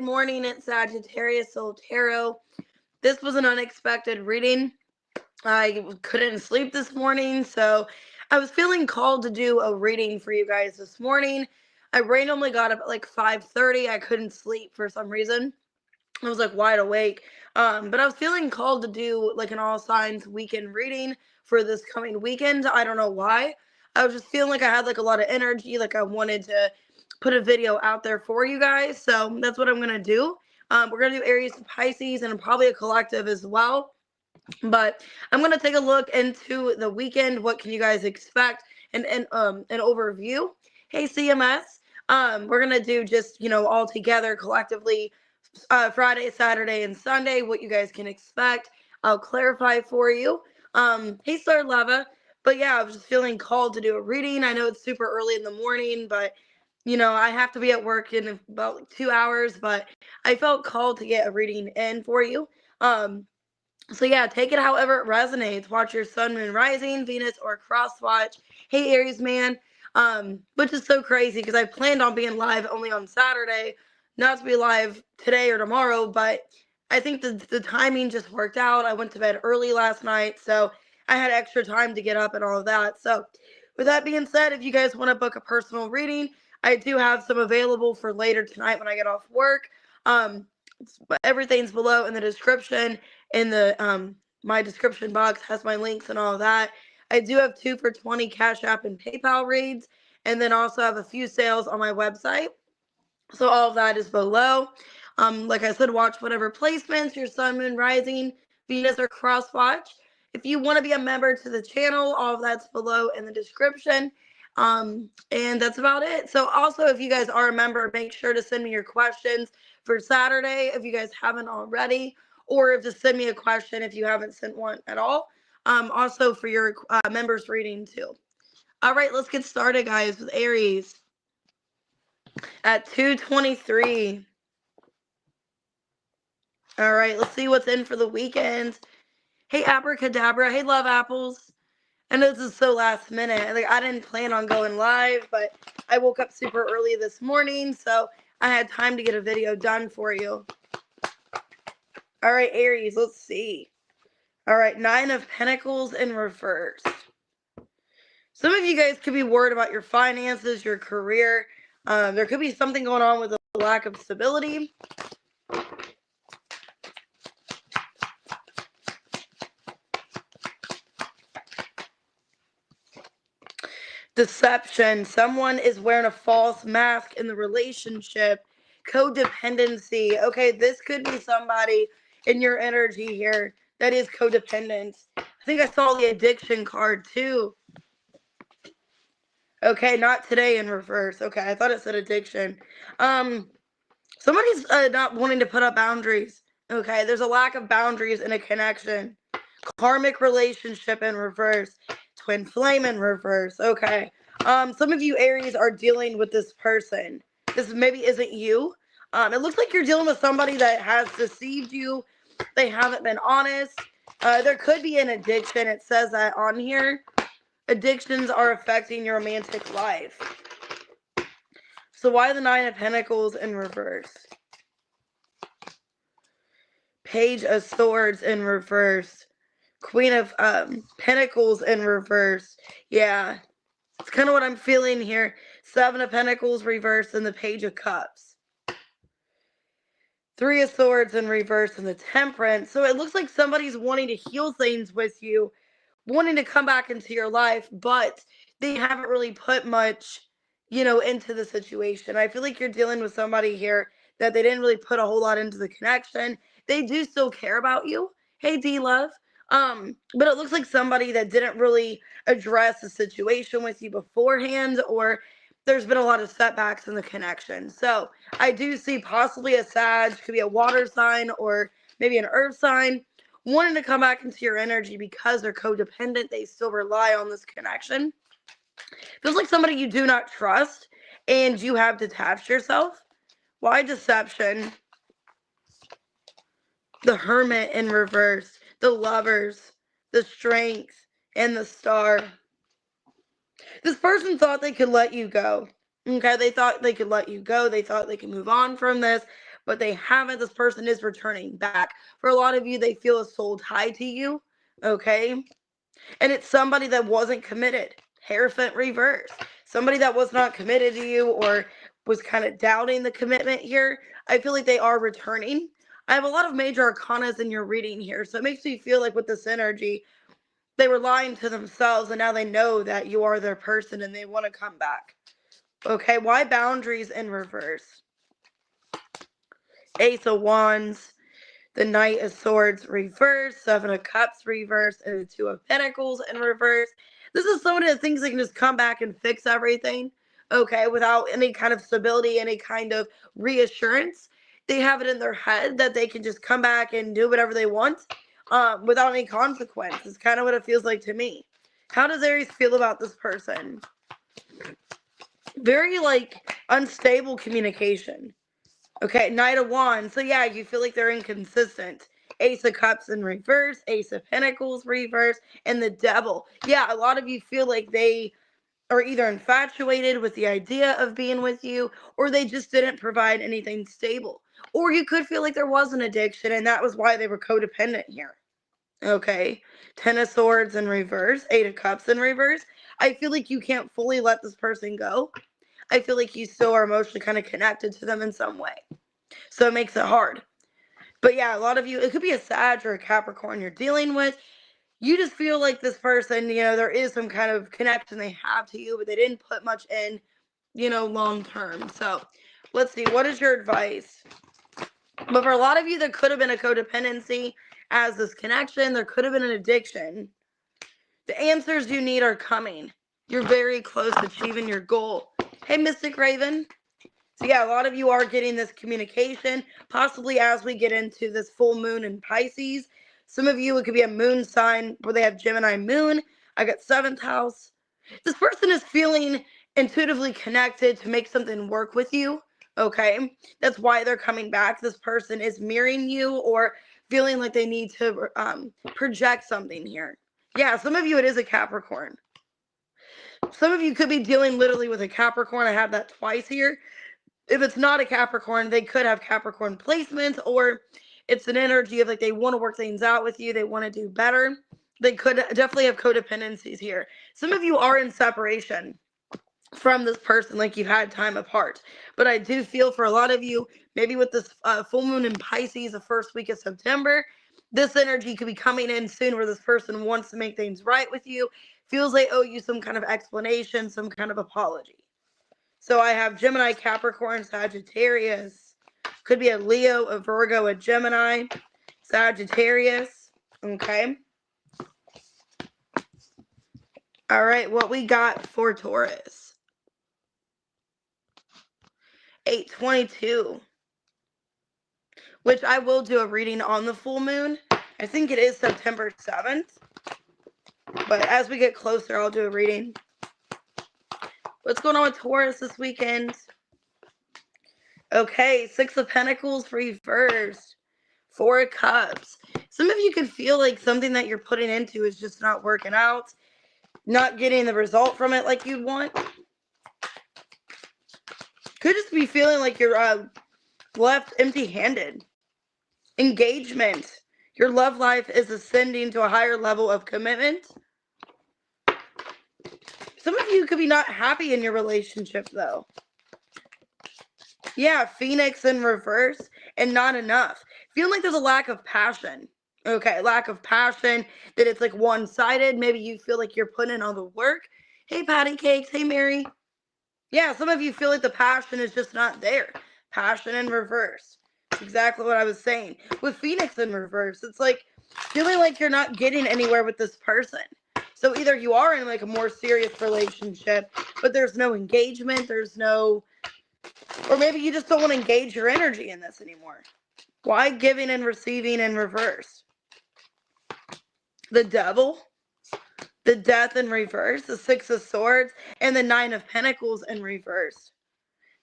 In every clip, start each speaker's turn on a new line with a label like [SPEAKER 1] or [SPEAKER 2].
[SPEAKER 1] Good morning, it's Sagittarius Soul Tarot. This was an unexpected reading. I couldn't sleep this morning, so I was feeling called to do a reading for you guys this morning. I randomly got up at like 5:30. I couldn't sleep for some reason. I was like wide awake. But I was feeling called to do like an all signs weekend reading for this coming weekend. I don't know why. I was just feeling like I had like a lot of energy, like I wanted to put a video out there for you guys. So that's what I'm gonna do. We're gonna do Aries to Pisces and probably a collective as well. But I'm gonna take a look into the weekend. What can you guys expect? And an overview. Hey CMS. We're gonna do just all together collectively Friday, Saturday, and Sunday, what you guys can expect. I'll clarify for you. Hey, Star Lava. But yeah, I was just feeling called to do a reading. I know it's super early in the morning, but I have to be at work in about 2 hours, but I felt called to get a reading in for you. So yeah, take it however it resonates. Watch your sun, moon, rising, Venus, or cross watch. Hey, Aries man. Which is so crazy because I planned on being live only on Saturday, not to be live today or tomorrow, but I think the timing just worked out. I went to bed early last night, so I had extra time to get up and all of that. So with that being said, if you guys want to book a personal reading, I do have some available for later tonight when I get off work. Everything's below in the description. In the my description box has my links and all of that. I do have 2 for $20 Cash App and PayPal reads, and then also have a few sales on my website. So all of that is below. Like I said, watch whatever placements your sun, moon, rising, Venus, or cross watch. If you want to be a member to the channel, all of that's below in the description. And that's about it. So also, if you guys are a member, make sure to send me your questions for Saturday if you guys haven't already, or if to send me a question if you haven't sent one at all. Also for your members reading too. All right, let's get started, guys, with Aries at 2:23. All right, let's see what's in for the weekend. Hey, Abracadabra. Hey, Love Apples. I know this is so last minute. Like, I didn't plan on going live, but I woke up super early this morning, so I had time to get a video done for you. All right, Aries, let's see. All right, 9 of Pentacles in reverse. Some of you guys could be worried about your finances, your career. There could be something going on with a lack of stability. Deception. Someone is wearing a false mask in the relationship. Codependency. Okay, this could be somebody in your energy here that is codependent. I think I saw the addiction card too. Okay, not today in reverse. Okay, I thought it said addiction. Somebody's not wanting to put up boundaries. Okay, there's a lack of boundaries in a connection. Karmic relationship in reverse. Twin flame in reverse. Okay. Some of you Aries are dealing with this person. This maybe isn't you. It looks like you're dealing with somebody that has deceived you. They haven't been honest. There could be an addiction. It says that on here. Addictions are affecting your romantic life. So why the 9 of Pentacles in reverse? Page of Swords in reverse. Queen of Pentacles in reverse. Yeah, it's kind of what I'm feeling here. 7 of Pentacles reverse and the Page of Cups. 3 of Swords in reverse and the Temperance. So it looks like somebody's wanting to heal things with you, wanting to come back into your life, but they haven't really put much, into the situation. I feel like you're dealing with somebody here that they didn't really put a whole lot into the connection. They do still care about you. Hey, D-Love. But it looks like somebody that didn't really address the situation with you beforehand, or there's been a lot of setbacks in the connection. So I do see possibly a Sag, could be a water sign or maybe an earth sign, wanting to come back into your energy because they're codependent. They still rely on this connection. Feels like somebody you do not trust and you have detached yourself. Why deception? The Hermit in reverse, the Lovers, the Strength, and the Star. This person thought they could let you go. Okay, they thought they could let you go. They thought they could move on from this, but they haven't. This person is returning back. For a lot of you, they feel a soul tie to you, okay? And it's somebody that wasn't committed. Hierophant reverse. Somebody that was not committed to you or was kind of doubting the commitment here. I feel like they are returning. I have a lot of major arcanas in your reading here, so it makes me feel like with this energy, they were lying to themselves and now they know that you are their person and they want to come back. Okay, why boundaries in reverse? Ace of Wands, the Knight of Swords reverse, Seven of Cups reverse, and the Two of Pentacles in reverse. This is so many things that can just come back and fix everything, okay, without any kind of stability, any kind of reassurance. They have it in their head that they can just come back and do whatever they want without any consequence. It's kind of what it feels like to me. How does Aries feel about this person? Very, like, unstable communication. Okay, Knight of Wands. So yeah, you feel like they're inconsistent. Ace of Cups in reverse, Ace of Pentacles reverse, and the Devil. Yeah, a lot of you feel like they are either infatuated with the idea of being with you, or they just didn't provide anything stable. Or you could feel like there was an addiction, and that was why they were codependent here. Okay, Ten of Swords in reverse, Eight of Cups in reverse. I feel like you can't fully let this person go. I feel like you still are emotionally kind of connected to them in some way. So it makes it hard. But yeah, a lot of you, it could be a Sag or a Capricorn you're dealing with. You just feel like this person, there is some kind of connection they have to you, but they didn't put much in, long term. So let's see, what is your advice? But for a lot of you, there could have been a codependency as this connection. There could have been an addiction. The answers you need are coming. You're very close to achieving your goal. Hey, Mystic Raven. So yeah, a lot of you are getting this communication, possibly as we get into this full moon in Pisces. Some of you, it could be a moon sign where they have Gemini moon. I got 7th house. This person is feeling intuitively connected to make something work with you, okay? That's why they're coming back. This person is mirroring you or feeling like they need to project something here. Yeah, some of you, it is a Capricorn. Some of you could be dealing literally with a Capricorn. I have that twice here. If it's not a Capricorn, they could have Capricorn placements, or it's an energy of like they want to work things out with you. They want to do better. They could definitely have codependencies here. Some of you are in separation from this person, like you've had time apart. But I do feel for a lot of you, maybe with this full moon in Pisces, the first week of September, this energy could be coming in soon where this person wants to make things right with you, feels they owe you some kind of explanation, some kind of apology. So I have Gemini, Capricorn, Sagittarius. Could be a Leo, a Virgo, a Gemini, Sagittarius. Okay. All right, what we got for Taurus? 822. Which I will do a reading on the full moon. I think it is September 7th. But as we get closer, I'll do a reading. What's going on with Taurus this weekend? Okay, 6 of Pentacles reversed. 4 of Cups. Some of you could feel like something that you're putting into is just not working out. Not getting the result from it like you'd want. Could just be feeling like you're left empty-handed. Engagement. Your love life is ascending to a higher level of commitment. Some of you could be not happy in your relationship, though. Yeah, Phoenix in reverse and not enough. Feeling like there's a lack of passion. Okay, lack of passion, that it's like one-sided. Maybe you feel like you're putting in all the work. Hey, Patty Cakes. Hey, Mary. Yeah, some of you feel like the passion is just not there. Passion in reverse. That's exactly what I was saying. With Phoenix in reverse, it's like feeling like you're not getting anywhere with this person. So either you are in like a more serious relationship, but there's no engagement, there's no, or maybe you just don't want to engage your energy in this anymore. Why giving and receiving in reverse? The Devil, the Death in reverse, the 6 of Swords, and the 9 of Pentacles in reverse.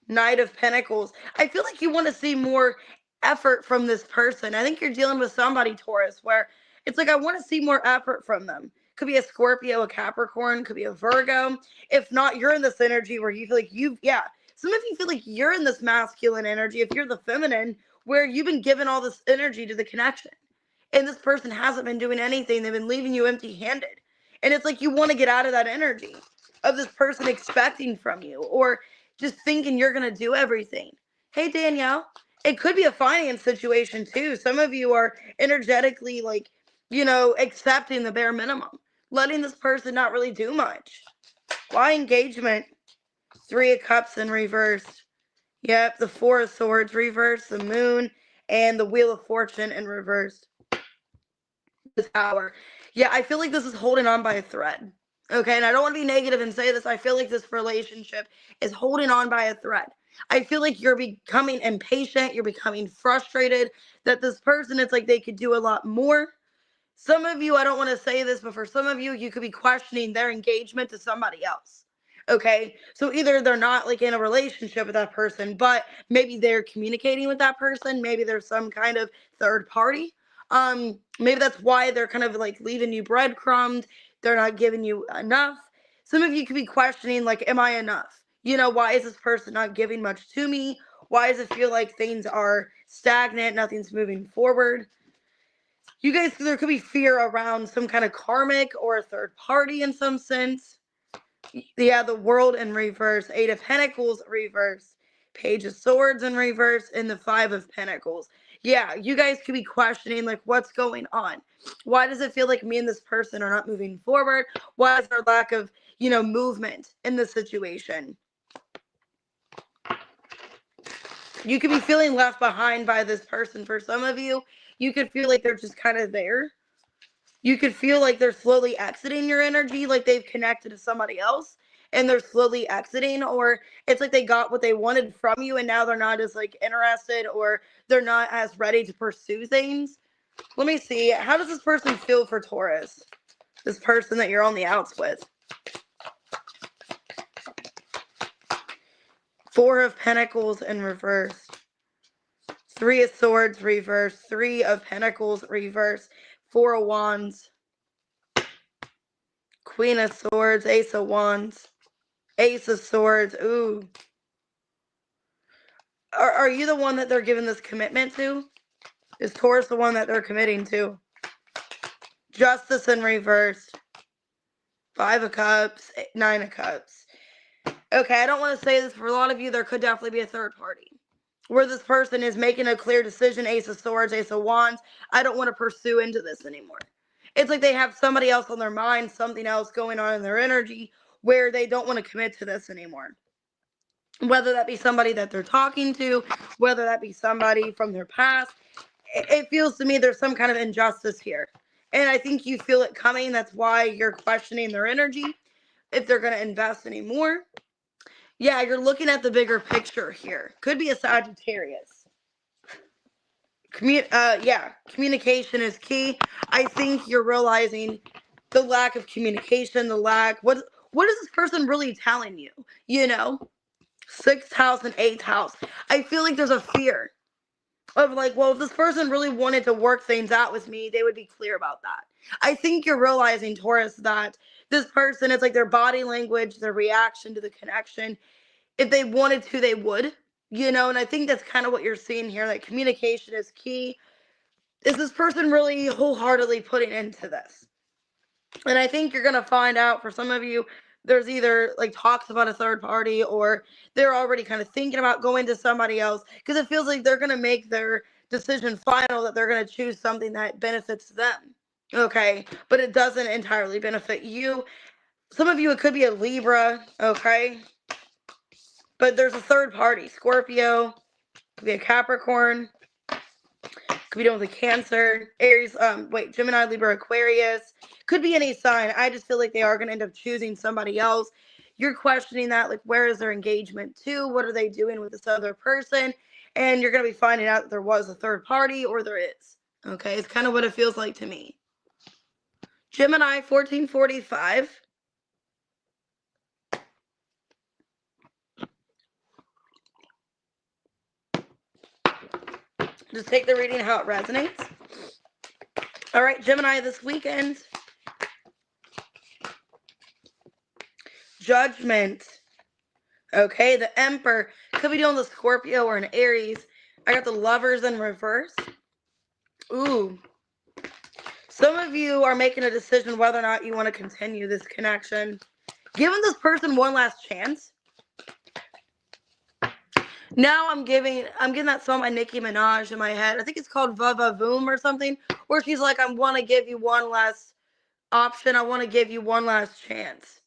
[SPEAKER 1] Knight of Pentacles. I feel like you want to see more effort from this person. I think you're dealing with somebody, Taurus, where it's like I want to see more effort from them. Could be a Scorpio, a Capricorn, could be a Virgo. If not, you're in this energy where you feel like some of you feel like you're in this masculine energy. If you're the feminine, where you've been giving all this energy to the connection and this person hasn't been doing anything. They've been leaving you empty handed. And it's like you want to get out of that energy of this person expecting from you or just thinking you're going to do everything. Hey, Danielle, it could be a finance situation too. Some of you are energetically like, accepting the bare minimum, letting this person not really do much. Why engagement? 3 of Cups in reverse. Yep, the 4 of Swords reverse, the Moon, and the Wheel of Fortune in reverse. The Tower. Yeah, I feel like this is holding on by a thread. Okay, and I don't want to be negative and say this. I feel like this relationship is holding on by a thread. I feel like you're becoming impatient. You're becoming frustrated that this person, it's like they could do a lot more. Some of you, I don't want to say this, but for some of you, you could be questioning their engagement to somebody else. Okay, so either they're not like in a relationship with that person, but maybe they're communicating with that person. Maybe there's some kind of third party. Maybe that's why they're kind of like leaving you breadcrumbed. They're not giving you enough. Some of you could be questioning, like, am I enough? Why is this person not giving much to me? Why does it feel like things are stagnant? Nothing's moving forward. You guys, there could be fear around some kind of karmic or a third party in some sense. Yeah, the World in reverse, 8 of Pentacles reverse, Page of Swords in reverse, and the 5 of Pentacles. Yeah, you guys could be questioning, like, what's going on? Why does it feel like me and this person are not moving forward? Why is there lack of, movement in the situation? You could be feeling left behind by this person. For some of you, you could feel like they're just kind of there. You could feel like they're slowly exiting your energy, like they've connected to somebody else and they're slowly exiting, or it's like they got what they wanted from you and now they're not as like interested or they're not as ready to pursue things. Let me see. How does this person feel for Taurus? This person that you're on the outs with. 4 of Pentacles in reverse. 3 of Swords reverse. 3 of Pentacles reverse. 4 of Wands. Queen of Swords. Ace of Wands. Ace of Swords. Ooh. Are you the one that they're giving this commitment to? Is Taurus the one that they're committing to? Justice in reverse. 5 of Cups. 9 of Cups. Okay, I don't want to say this. For a lot of you, there could definitely be a third party where this person is making a clear decision. Ace of Swords, Ace of Wands. I don't want to pursue into this anymore. It's like they have somebody else on their mind, something else going on in their energy where they don't want to commit to this anymore. Whether that be somebody that they're talking to, whether that be somebody from their past, it feels to me there's some kind of injustice here. And I think you feel it coming. That's why you're questioning their energy, if they're going to invest anymore. Yeah, you're looking at the bigger picture here. Could be a Sagittarius. Communication is key. I think you're realizing the lack of communication, the lack. What is this person really telling you? 6th house and 8th house. I feel like there's a fear of like, well, if this person really wanted to work things out with me, they would be clear about that. I think you're realizing, Taurus, that this person, it's like their body language, their reaction to the connection. If they wanted to, they would, and I think that's kind of what you're seeing here. Like, communication is key. Is this person really wholeheartedly putting into this? And I think you're going to find out for some of you, there's either like talks about a third party or they're already kind of thinking about going to somebody else because it feels like they're going to make their decision final, that they're going to choose something that benefits them. Okay. But it doesn't entirely benefit you. Some of you, it could be a Libra. Okay. But there's a third party. Scorpio. Could be a Capricorn. Could be dealing with a Cancer, Aries, Gemini, Libra, Aquarius. Could be any sign. I just feel like they are going to end up choosing somebody else. You're questioning that, like, where is their engagement to? What are they doing with this other person? And you're going to be finding out that there was a third party, or there is. Okay, it's kind of what it feels like to me. Gemini, 1445. Just take the reading how it resonates. All right, Gemini, this weekend. Judgment. Okay, the Emperor could be dealing with Scorpio or an Aries. I got the Lovers in reverse. Ooh. Some of you are making a decision whether or not you want to continue this connection. Giving this person one last chance. Now I'm getting that song by Nicki Minaj in my head. I think it's called Va Va Voom or something, where she's like, I want to give you one last option. I want to give you one last chance.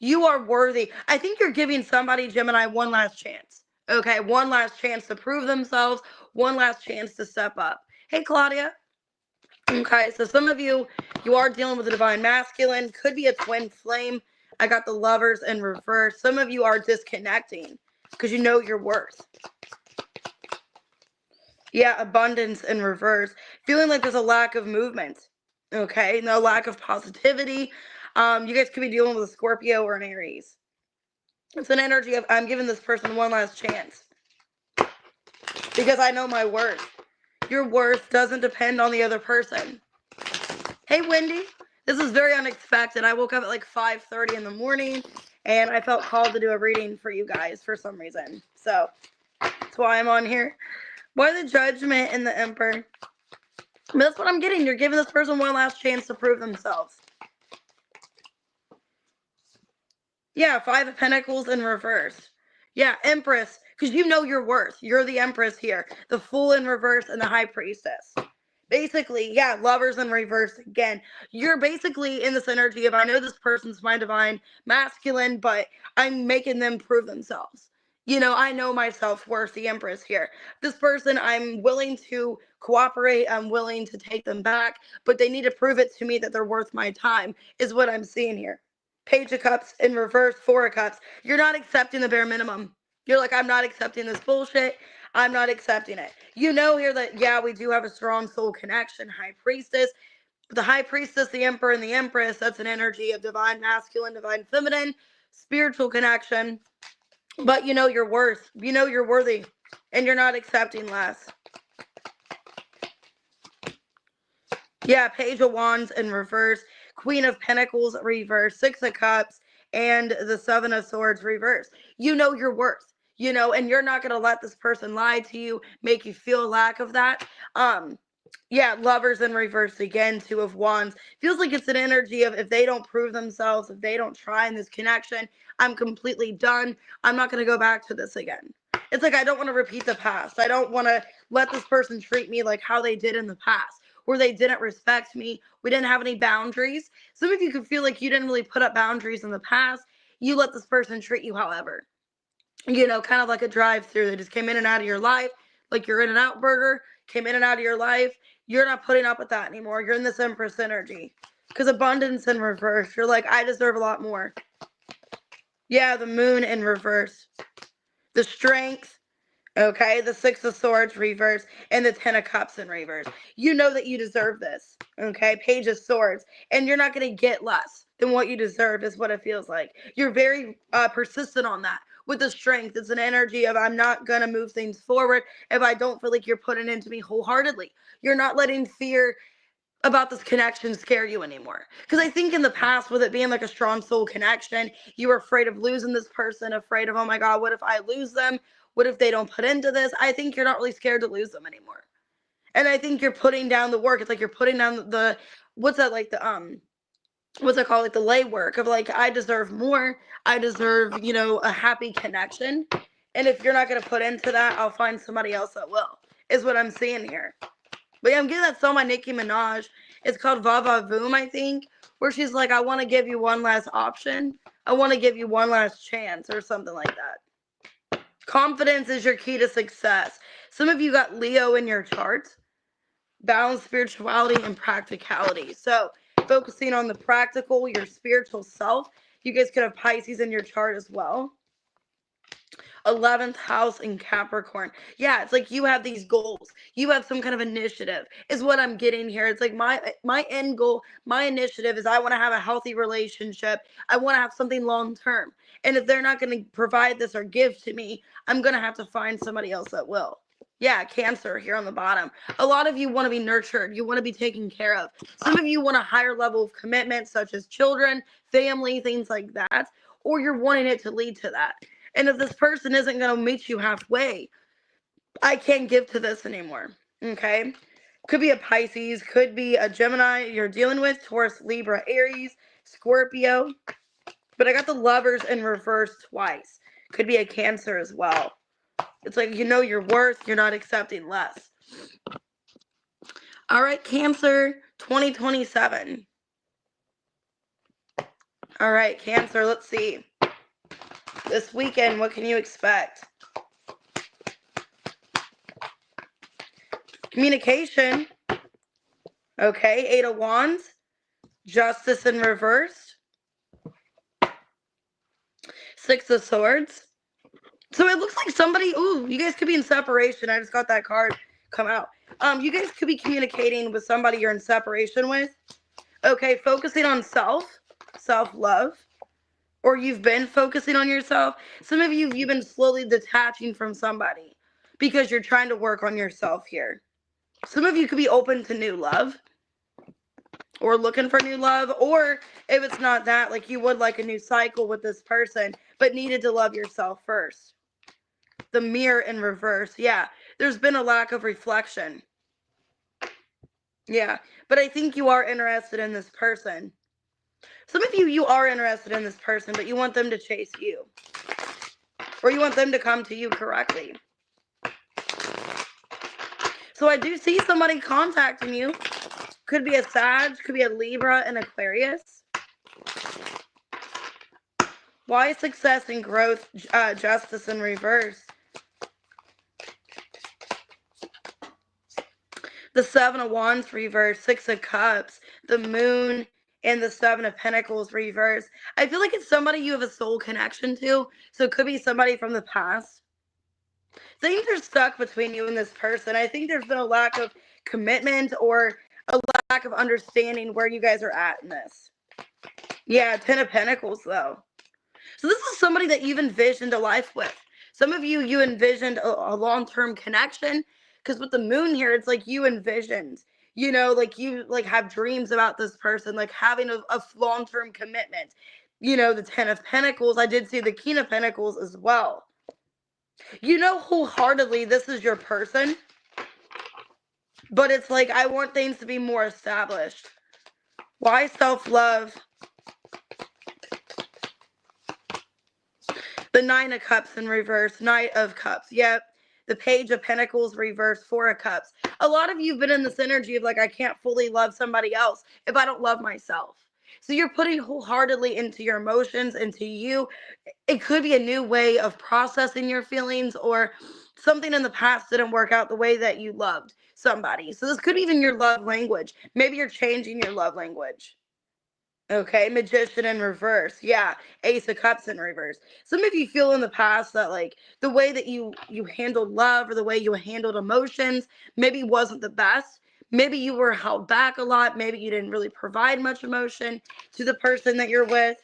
[SPEAKER 1] You are worthy. I think you're giving somebody, Gemini, one last chance. Okay, one last chance to prove themselves, one last chance to step up. Hey, Claudia. Okay, so some of you are dealing with a divine masculine. Could be a twin flame. I got the Lovers in reverse. Some of you are disconnecting because you know your worth. Yeah, Abundance in reverse. Feeling like there's a lack of movement. Okay, no lack of positivity. You guys could be dealing with a Scorpio or an Aries. It's an energy of, I'm giving this person one last chance because I know my worth. Your worth doesn't depend on the other person. Hey, Wendy. This is very unexpected. I woke up at like 5:30 in the morning and I felt called to do a reading for you guys for some reason. So that's why I'm on here. Why the Judgment and the Emperor? But that's what I'm getting. You're giving this person one last chance to prove themselves. Yeah, Five of Pentacles in reverse. Yeah, Empress, because you know your worth. You're the Empress here. The Fool in reverse and the High Priestess. Basically, yeah, Lovers in reverse again. You're basically in this energy of, I know this person's my divine masculine, but I'm making them prove themselves. You know, I know my self-worth, the Empress here. This person, I'm willing to cooperate. I'm willing to take them back, but they need to prove it to me that they're worth my time, is what I'm seeing here. Page of Cups in reverse, Four of Cups. You're not accepting the bare minimum. You're like, I'm not accepting this bullshit. I'm not accepting it. You know here that, yeah, we do have a strong soul connection, High Priestess. But the High Priestess, the Emperor, and the Empress, that's an energy of divine masculine, divine feminine, spiritual connection. But you know your worth. You know you're worthy. And you're not accepting less. Yeah, Page of Wands in reverse, Queen of Pentacles reverse, Six of Cups, and the Seven of Swords reverse. You know your worth, you know, and you're not going to let this person lie to you, make you feel a lack of that. Yeah, Lovers in reverse again, Two of Wands. Feels like it's an energy of, if they don't prove themselves, if they don't try in this connection, I'm completely done. I'm not going to go back to this again. It's like, I don't want to repeat the past. I don't want to let this person treat me like how they did in the past, where they didn't respect me. We didn't have any boundaries. Some of you could feel like you didn't really put up boundaries in the past. You let this person treat you however. You know, kind of like a drive-through. They just came in and out of your life, like your In-N-Out burger, came in and out of your life. You're not putting up with that anymore. You're in this Empress energy. Because Abundance in reverse. You're like, I deserve a lot more. Yeah, the Moon in reverse. The Strength. Okay, the Six of Swords reverse and the Ten of Cups in reverse. You know that you deserve this. Okay, Page of Swords. And you're not going to get less than what you deserve is what it feels like. You're very persistent on that. With the Strength, it's an energy of, I'm not going to move things forward if I don't feel like you're putting into me wholeheartedly. You're not letting fear about this connection scare you anymore. Because I think in the past, with it being like a strong soul connection, you were afraid of losing this person, afraid of, oh my God, what if I lose them? What if they don't put into this? I think you're not really scared to lose them anymore. And I think you're putting down the work. It's like you're putting down the, what's that, like the, what's it called? Like the lay work of like, I deserve more. I deserve, you know, a happy connection. And if you're not going to put into that, I'll find somebody else that will, is what I'm seeing here. But yeah, I'm getting that song by Nicki Minaj. It's called Va Va Voom, I think, where she's like, I want to give you one last option. I want to give you one last chance or something like that. Confidence is your key to success. Some of you got Leo in your chart. Balance spirituality and practicality. So focusing on the practical, your spiritual self. You guys could have Pisces in your chart as well. 11th house in Capricorn. Yeah, it's like you have these goals. You have some kind of initiative is what I'm getting here. It's like my end goal, my initiative is I want to have a healthy relationship. I want to have something long term. And if they're not going to provide this or give to me, I'm going to have to find somebody else that will. Yeah, Cancer here on the bottom. A lot of you want to be nurtured. You want to be taken care of. Some of you want a higher level of commitment, such as children, family, things like that. Or you're wanting it to lead to that. And if this person isn't going to meet you halfway, I can't give to this anymore. Okay? Could be a Pisces, could be a Gemini you're dealing with, Taurus, Libra, Aries, Scorpio. But I got the Lovers in reverse twice. Could be a Cancer as well. It's like, you know your worth, you're not accepting less. All right, Cancer, 2027. All right, Cancer, let's see. This weekend, what can you expect? Communication. Okay, 8 of Wands. Justice in reverse. 6 of Swords. So it looks like somebody, ooh, you guys could be in separation. I just got that card come out. You guys could be communicating with somebody you're in separation with. Okay, focusing on self-love. Or you've been focusing on yourself. Some of you, you've been slowly detaching from somebody because you're trying to work on yourself here. Some of you could be open to new love or looking for new love. Or if it's not that, like you would like a new cycle with this person, but needed to love yourself first. The Mirror in reverse. Yeah, there's been a lack of reflection. Yeah, but I think you are interested in this person. Some of you, you are interested in this person, but you want them to chase you. Or you want them to come to you correctly. So I do see somebody contacting you. Could be a Sag, could be a Libra, and Aquarius. Why success and growth, justice in reverse? The 7 of Wands reverse, 6 of Cups, the Moon, and the 7 of Pentacles reverse. I feel like it's somebody you have a soul connection to. So it could be somebody from the past. Things are stuck between you and this person. I think there's been a lack of commitment or a lack of understanding where you guys are at in this. Yeah, 10 of Pentacles, though. So this is somebody that you've envisioned a life with. Some of you, you envisioned a long-term connection. Because with the Moon here, it's like you envisioned, you know, like you like have dreams about this person, like having a long-term commitment. You know, the 10 of Pentacles. I did see the King of Pentacles as well. You know wholeheartedly this is your person. But it's like, I want things to be more established. Why self-love? The 9 of Cups in reverse. Knight of Cups. Yep. The Page of Pentacles reverse. 4 of Cups. A lot of you have been in this energy of like, I can't fully love somebody else if I don't love myself. So you're putting wholeheartedly into your emotions, into you. It could be a new way of processing your feelings, or something in the past didn't work out the way that you loved somebody. So this could be even your love language. Maybe you're changing your love language. Okay, Magician in reverse. Yeah, Ace of Cups in reverse. Some of you feel in the past that like the way that you handled love or the way you handled emotions maybe wasn't the best. Maybe you were held back a lot. Maybe you didn't really provide much emotion to the person that you're with.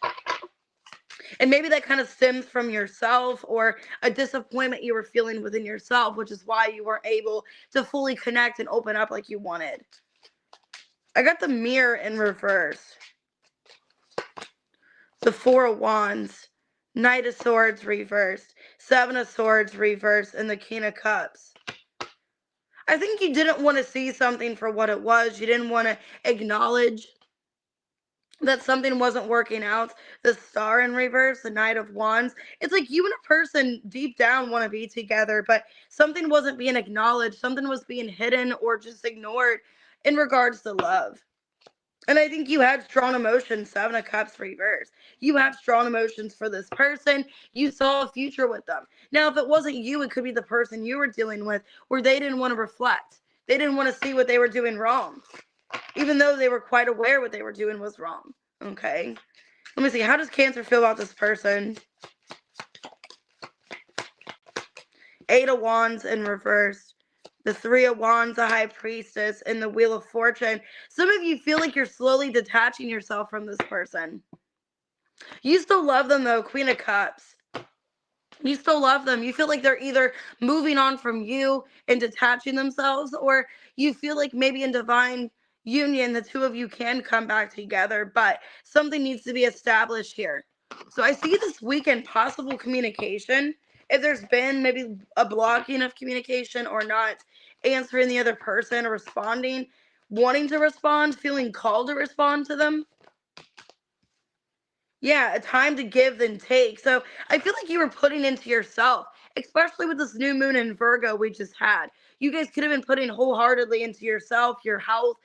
[SPEAKER 1] And maybe that kind of stems from yourself or a disappointment you were feeling within yourself, which is why you weren't able to fully connect and open up like you wanted. I got the Mirror in reverse. The 4 of Wands, Knight of Swords reversed, 7 of Swords reversed, and the King of Cups. I think you didn't want to see something for what it was. You didn't want to acknowledge that something wasn't working out. The Star in reverse, the Knight of Wands. It's like you and a person deep down want to be together, but something wasn't being acknowledged. Something was being hidden or just ignored in regards to love. And I think you had strong emotions, 7 of Cups reverse. You have strong emotions for this person. You saw a future with them. Now, if it wasn't you, it could be the person you were dealing with where they didn't want to reflect. They didn't want to see what they were doing wrong, even though they were quite aware what they were doing was wrong. Okay. Let me see. How does Cancer feel about this person? 8 of Wands in reverse. The 3 of Wands, the High Priestess, and the Wheel of Fortune. Some of you feel like you're slowly detaching yourself from this person. You still love them, though, Queen of Cups. You still love them. You feel like they're either moving on from you and detaching themselves, or you feel like maybe in divine union, the two of you can come back together, but something needs to be established here. So I see this weekend possible communication if there's been maybe a blocking of communication or not answering the other person or responding, wanting to respond, feeling called to respond to them. Yeah, a time to give then take. So I feel like you were putting into yourself, especially with this new moon in Virgo we just had. You guys could have been putting wholeheartedly into yourself, your health,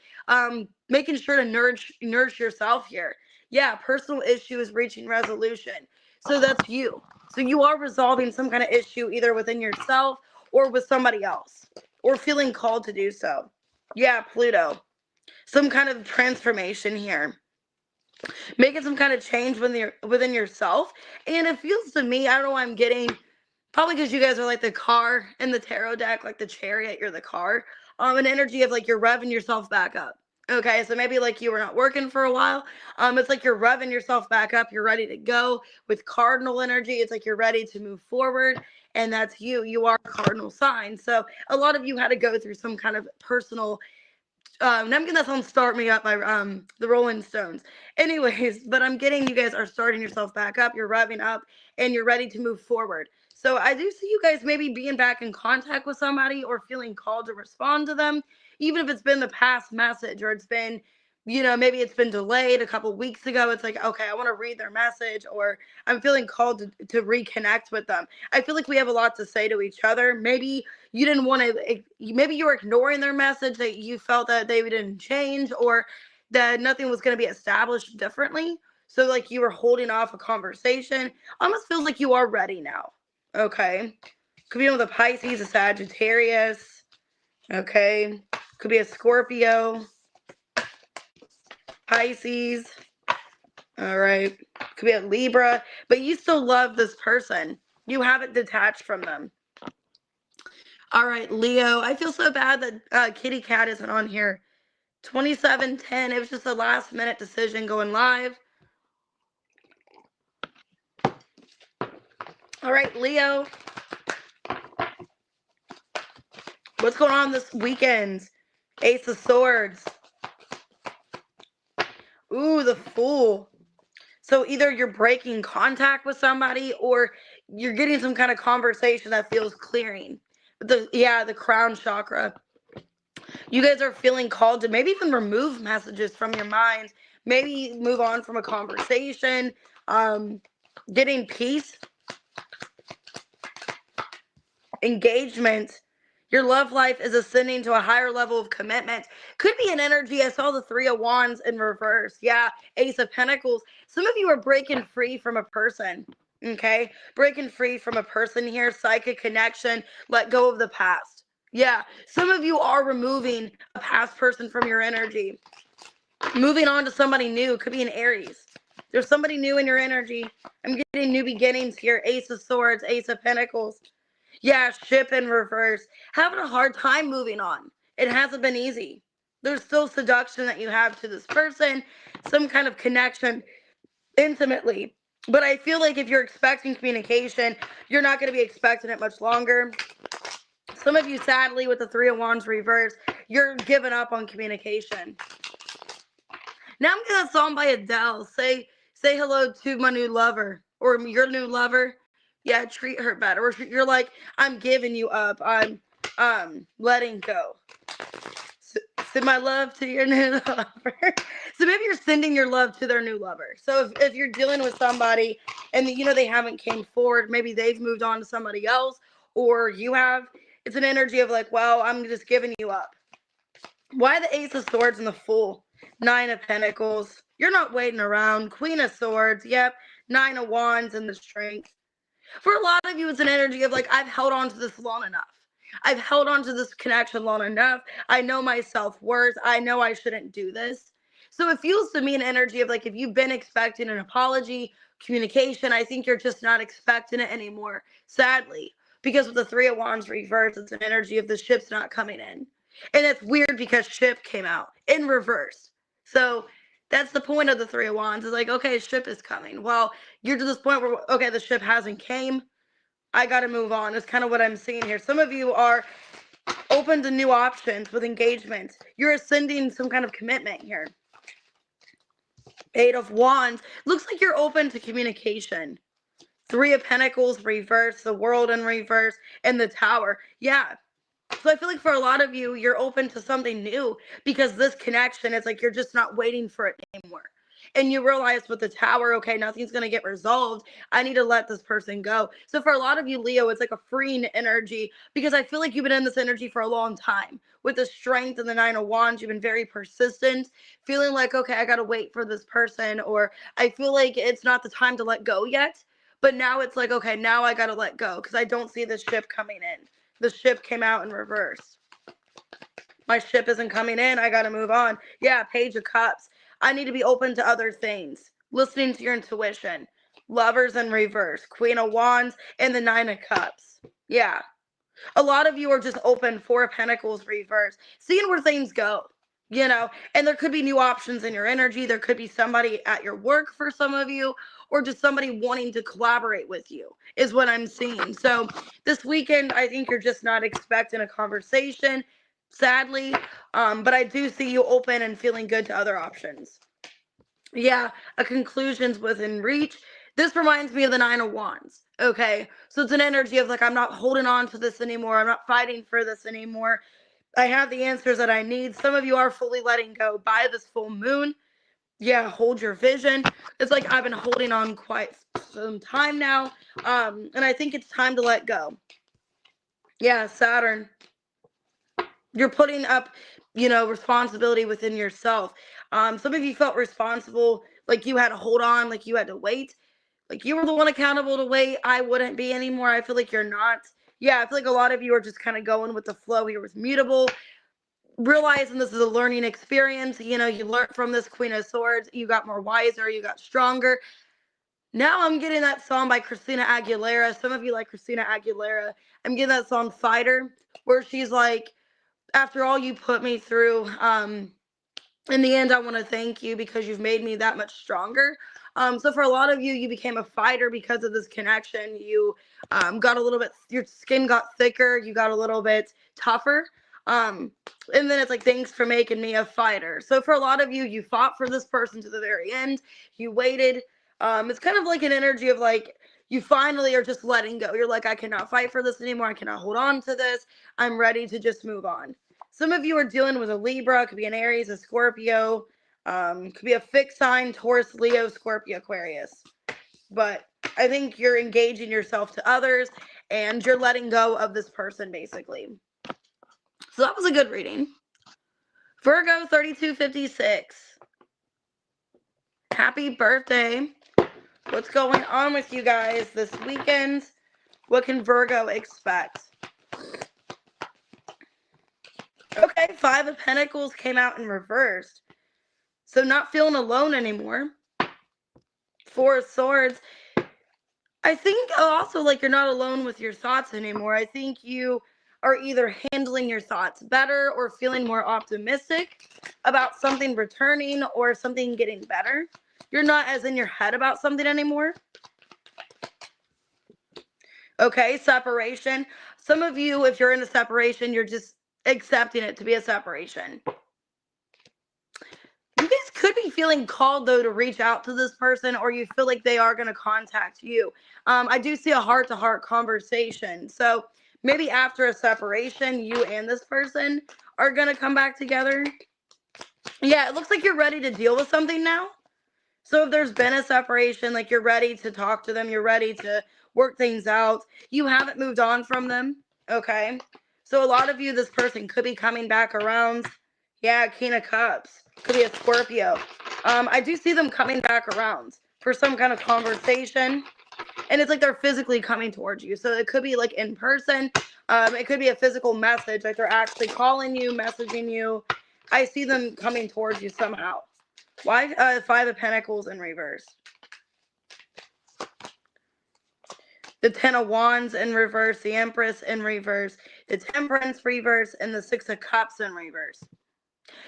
[SPEAKER 1] making sure to nourish yourself here. Yeah, personal issue is reaching resolution. So that's you. So you are resolving some kind of issue either within yourself or with somebody else, or feeling called to do so. Yeah, Pluto. Some kind of transformation here, making some kind of change within yourself. And it feels to me, I don't know why I'm getting, probably because you guys are like the car in the tarot deck, like the chariot, you're the car. An energy of like you're revving yourself back up. Okay, so maybe like you were not working for a while. It's like you're revving yourself back up. You're ready to go with cardinal energy. It's like you're ready to move forward. And that's you. You are a cardinal sign. So a lot of you had to go through some kind of personal I'm getting that song "Start Me Up" by the Rolling Stones. Anyways, but I'm getting you guys are starting yourself back up. You're revving up, and you're ready to move forward. So I do see you guys maybe being back in contact with somebody or feeling called to respond to them, even if it's been the past message or it's been, maybe it's been delayed a couple weeks ago. It's like, okay, I want to read their message, or I'm feeling called to reconnect with them. I feel like we have a lot to say to each other. Maybe you didn't want to, maybe you were ignoring their message, that you felt that they didn't change or that nothing was going to be established differently. So like you were holding off a conversation. Almost feels like you are ready now. Okay. Could be with a Pisces, a Sagittarius. Okay. Could be a Scorpio, Pisces. All right. Could be a Libra, but you still love this person. You haven't detached from them. All right, Leo. I feel so bad that Kitty Cat isn't on here. 2710. It was just a last minute decision going live. All right, Leo. What's going on this weekend? Ace of Swords. Ooh, the Fool. So either you're breaking contact with somebody or you're getting some kind of conversation that feels clearing. The crown chakra. You guys are feeling called to maybe even remove messages from your mind. Maybe move on from a conversation. Getting peace. Engagement. Your love life is ascending to a higher level of commitment. Could be an energy. I saw the Three of Wands in reverse. Yeah, Ace of Pentacles. Some of you are breaking free from a person. Okay, breaking free from a person here. Psychic connection. Let go of the past. Yeah, some of you are removing a past person from your energy. Moving on to somebody new. Could be an Aries. There's somebody new in your energy. I'm getting new beginnings here. Ace of Swords, Ace of Pentacles. Yeah, ship in reverse. Having a hard time moving on. It hasn't been easy. There's still seduction that you have to this person, some kind of connection intimately. But I feel like if you're expecting communication, you're not going to be expecting it much longer. Some of you, sadly, with the Three of Wands reverse, you're giving up on communication. Now I'm getting a song by Adele. Say hello to my new lover or your new lover. Yeah, treat her better. Or you're like, I'm giving you up. I'm letting go. Send my love to your new lover. So maybe you're sending your love to their new lover. So if you're dealing with somebody and they haven't came forward, maybe they've moved on to somebody else or you have, it's an energy of like, well, I'm just giving you up. Why the Ace of Swords and the Fool? Nine of Pentacles. You're not waiting around. Queen of Swords. Yep. Nine of Wands and the Strength. For a lot of you, it's an energy of like, I've held on to this long enough. I've held on to this connection long enough. I know my self-worth. I know I shouldn't do this. So it feels to me an energy of like, if you've been expecting an apology, communication, I think you're just not expecting it anymore, sadly. Because with the Three of Wands reverse, it's an energy of the ship's not coming in. And it's weird because ship came out in reverse. So that's the point of the Three of Wands. Is like, okay, ship is coming. Well, you're to this point where, okay, the ship hasn't came. I got to move on. Is kind of what I'm seeing here. Some of you are open to new options with engagement. You're ascending some kind of commitment here. Eight of Wands. Looks like you're open to communication. Three of Pentacles reverse, the World in reverse, and the Tower. Yeah. So I feel like for a lot of you, you're open to something new because this connection, it's like you're just not waiting for it anymore. And you realize with the Tower, okay, nothing's going to get resolved. I need to let this person go. So for a lot of you, Leo, it's like a freeing energy because I feel like you've been in this energy for a long time. With the Strength and the Nine of Wands, you've been very persistent, feeling like, okay, I got to wait for this person, or I feel like it's not the time to let go yet. But now it's like, okay, now I got to let go because I don't see this ship coming in. The ship came out in reverse. My ship isn't coming in. I got to move on. Yeah, Page of Cups. I need to be open to other things. Listening to your intuition. Lovers in reverse. Queen of Wands and the Nine of Cups. Yeah. A lot of you are just open. Four of Pentacles reverse. Seeing where things go. You know, and there could be new options in your energy. There could be somebody at your work for some of you, or just somebody wanting to collaborate with you is what I'm seeing. So this weekend, I think you're just not expecting a conversation, sadly. But I do see you open and feeling good to other options. Yeah, a conclusion's within reach. This reminds me of the Nine of Wands. Okay, so it's an energy of like, I'm not holding on to this anymore. I'm not fighting for this anymore. I have the answers that I need. Some of you are fully letting go by this full moon. Yeah, hold your vision. It's like I've been holding on quite some time now. And I think it's time to let go. Yeah, Saturn. You're putting up, responsibility within yourself. Some of you felt responsible, like you had to hold on, like you had to wait. Like you were the one accountable to wait. I wouldn't be anymore. I feel like you're not. Yeah, I feel like a lot of you are just kind of going with the flow here with Mutable, realizing this is a learning experience. You learned from this Queen of Swords. You got more wiser. You got stronger. Now I'm getting that song by Christina Aguilera. Some of you like Christina Aguilera. I'm getting that song Fighter, where she's like, after all you put me through, in the end, I want to thank you because you've made me that much stronger. So for a lot of you, you became a fighter because of this connection. You got a little bit, your skin got thicker. You got a little bit tougher. And then it's like, thanks for making me a fighter. So for a lot of you, you fought for this person to the very end. You waited. It's kind of like an energy of like, you finally are just letting go. You're like, I cannot fight for this anymore. I cannot hold on to this. I'm ready to just move on. Some of you are dealing with a Libra. It could be an Aries, a Scorpio. Could be a fixed sign, Taurus, Leo, Scorpio, Aquarius. But I think you're engaging yourself to others and you're letting go of this person, basically. So that was a good reading. Virgo 3256. Happy birthday. What's going on with you guys this weekend? What can Virgo expect? Okay, Five of Pentacles came out in reverse. So not feeling alone anymore. Four of Swords. I think also like you're not alone with your thoughts anymore. I think you are either handling your thoughts better or feeling more optimistic about something returning or something getting better. You're not as in your head about something anymore. Okay, separation. Some of you, if you're in a separation, you're just accepting it to be a separation. You guys could be feeling called, though, to reach out to this person, or you feel like they are going to contact you. I do see a heart-to-heart conversation. So maybe after a separation, you and this person are going to come back together. Yeah, it looks like you're ready to deal with something now. So if there's been a separation, like you're ready to talk to them, you're ready to work things out. You haven't moved on from them. Okay. So a lot of you, this person could be coming back around. Yeah, King of Cups. Could be a Scorpio. I do see them coming back around for some kind of conversation. And it's like they're physically coming towards you. So it could be like in person. It could be a physical message. Like they're actually calling you, messaging you. I see them coming towards you somehow. Why Five of Pentacles in reverse? The Ten of Wands in reverse, the Empress in reverse, the Temperance reverse, and the Six of Cups in reverse.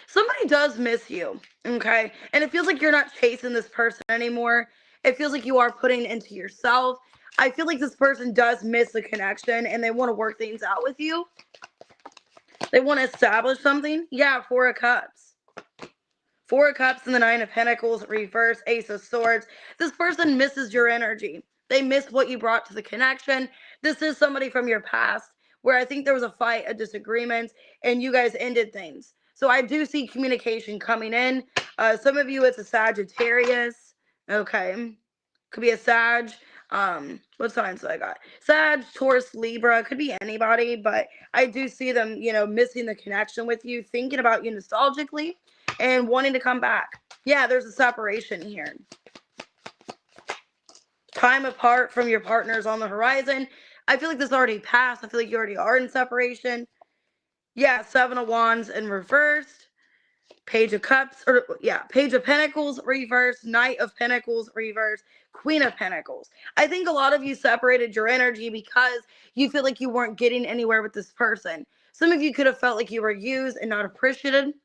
[SPEAKER 1] Somebody does miss you, okay? And it feels like you're not chasing this person anymore. It feels like you are putting into yourself. I feel like this person does miss the connection and they want to work things out with you. They want to establish something. Yeah, Four of Cups. Four of Cups and the Nine of Pentacles reverse, Ace of Swords. This person misses your energy. They miss what you brought to the connection. This is somebody from your past where I think there was a fight, a disagreement, and you guys ended things. So I do see communication coming in. Some of you, it's a Sagittarius. Okay. Could be a Sag. What signs do I got? Sag, Taurus, Libra. Could be anybody, but I do see them, missing the connection with you, thinking about you nostalgically, and wanting to come back. Yeah, there's a separation here. Time apart from your partners on the horizon. I feel like this already passed. I feel like you already are in separation. Yeah, Seven of Wands in reverse. Page of Cups, Page of Pentacles reverse, Knight of Pentacles reverse, Queen of Pentacles. I think a lot of you separated your energy because you feel like you weren't getting anywhere with this person. Some of you could have felt like you were used and not appreciated,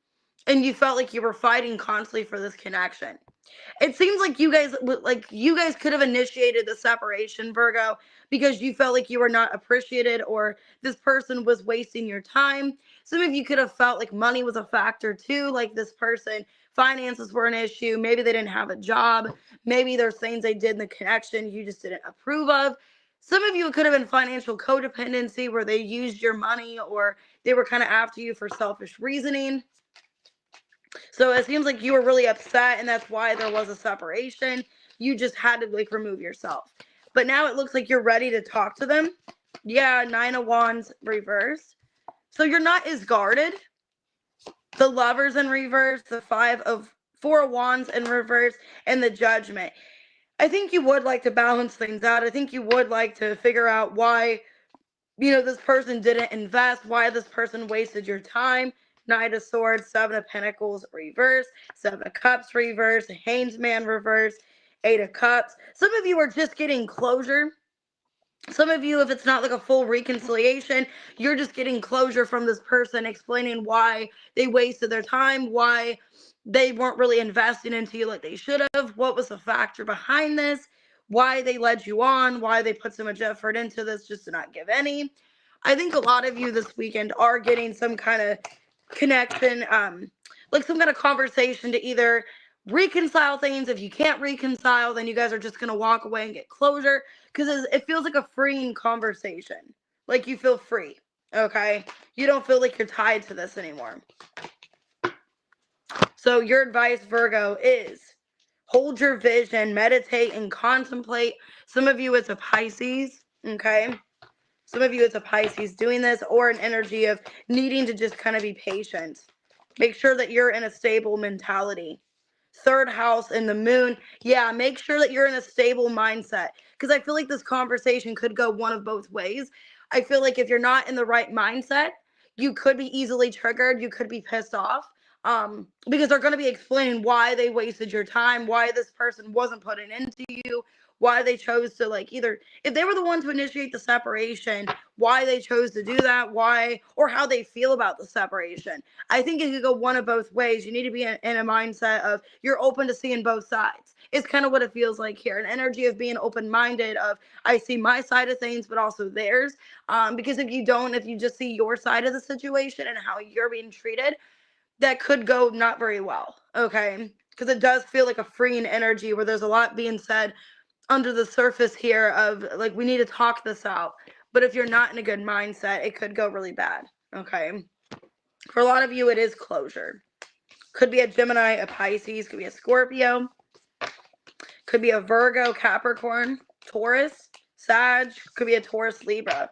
[SPEAKER 1] and you felt like you were fighting constantly for this connection. It seems like you guys could have initiated the separation, Virgo, because you felt like you were not appreciated or this person was wasting your time. Some of you could have felt like money was a factor too, like this person, finances were an issue. Maybe they didn't have a job. Maybe there's things they did in the connection you just didn't approve of. Some of you could have been financial codependency where they used your money or they were kind of after you for selfish reasoning. So it seems like you were really upset and that's why there was a separation. You just had to remove yourself. But now it looks like you're ready to talk to them. Yeah, Nine of Wands reversed. So you're not as guarded. The Lovers in reverse, the Four of Wands in reverse, and the Judgment. I think you would like to balance things out. I think you would like to figure out why, this person didn't invest, why this person wasted your time. Knight of Swords, Seven of Pentacles reverse, Seven of Cups reverse, Hanged Man reverse, Eight of Cups. Some of you are just getting closure. Some of you, if it's not like a full reconciliation, you're just getting closure from this person explaining why they wasted their time, why they weren't really investing into you like they should have, what was the factor behind this, why they led you on, why they put so much effort into this just to not give any. I think a lot of you this weekend are getting some kind of connection, like some kind of conversation to either reconcile things. If you can't reconcile, then you guys are just going to walk away and get closure because it feels like a freeing conversation. Like you feel free, okay? You don't feel like you're tied to this anymore. So your advice, Virgo, is hold your vision, meditate and contemplate. Some of you, it's a Pisces, okay? Some of you, it's a Pisces doing this, or an energy of needing to just kind of be patient. Make sure that you're in a stable mentality. Third house in the moon. Yeah, make sure that you're in a stable mindset. Because I feel like this conversation could go one of both ways. I feel like if you're not in the right mindset, you could be easily triggered. You could be pissed off. Because they're going to be explaining why they wasted your time, why this person wasn't putting into you, why they chose to either if they were the one to initiate the separation, why they chose to do that, why or how they feel about the separation. I think it could go one of both ways. You need to be in a mindset of you're open to seeing both sides. It's kind of what it feels like here, an energy of being open-minded of I see my side of things but also theirs, because if you just see your side of the situation and how you're being treated, that could go not very well, okay? Because it does feel like a freeing energy where there's a lot being said under the surface here of we need to talk this out. But if you're not in a good mindset, it could go really bad, okay? For a lot of you, it is closure. Could be a Gemini, a Pisces, could be a Scorpio, could be a Virgo, Capricorn, Taurus, Sag, could be a Taurus, Libra.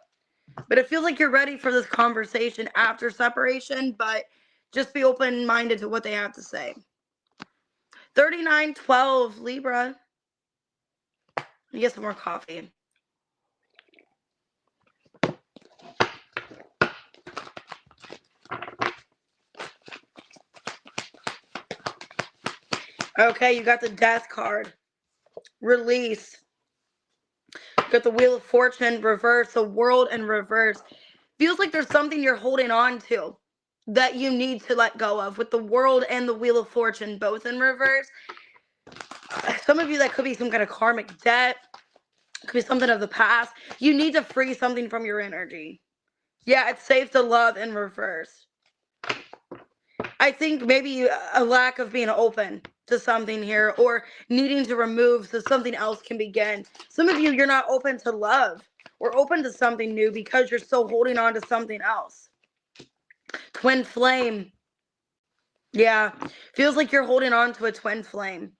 [SPEAKER 1] But it feels like you're ready for this conversation after separation, but just be open-minded to what they have to say. 3912, Libra. Let me get some more coffee. Okay, you got the Death card. Release. You got the Wheel of Fortune reverse, the World in reverse. Feels like there's something you're holding on to that you need to let go of with the World and the Wheel of Fortune both in reverse. Some of you, that could be some kind of karmic debt. It could be something of the past. You need to free something from your energy. Yeah, it's safe to love in reverse. I think maybe a lack of being open. to something here, or needing to remove so something else can begin. Some of you, you're not open to love or open to something new because you're still holding on to something else. Twin flame. Yeah, feels like you're holding on to a twin flame.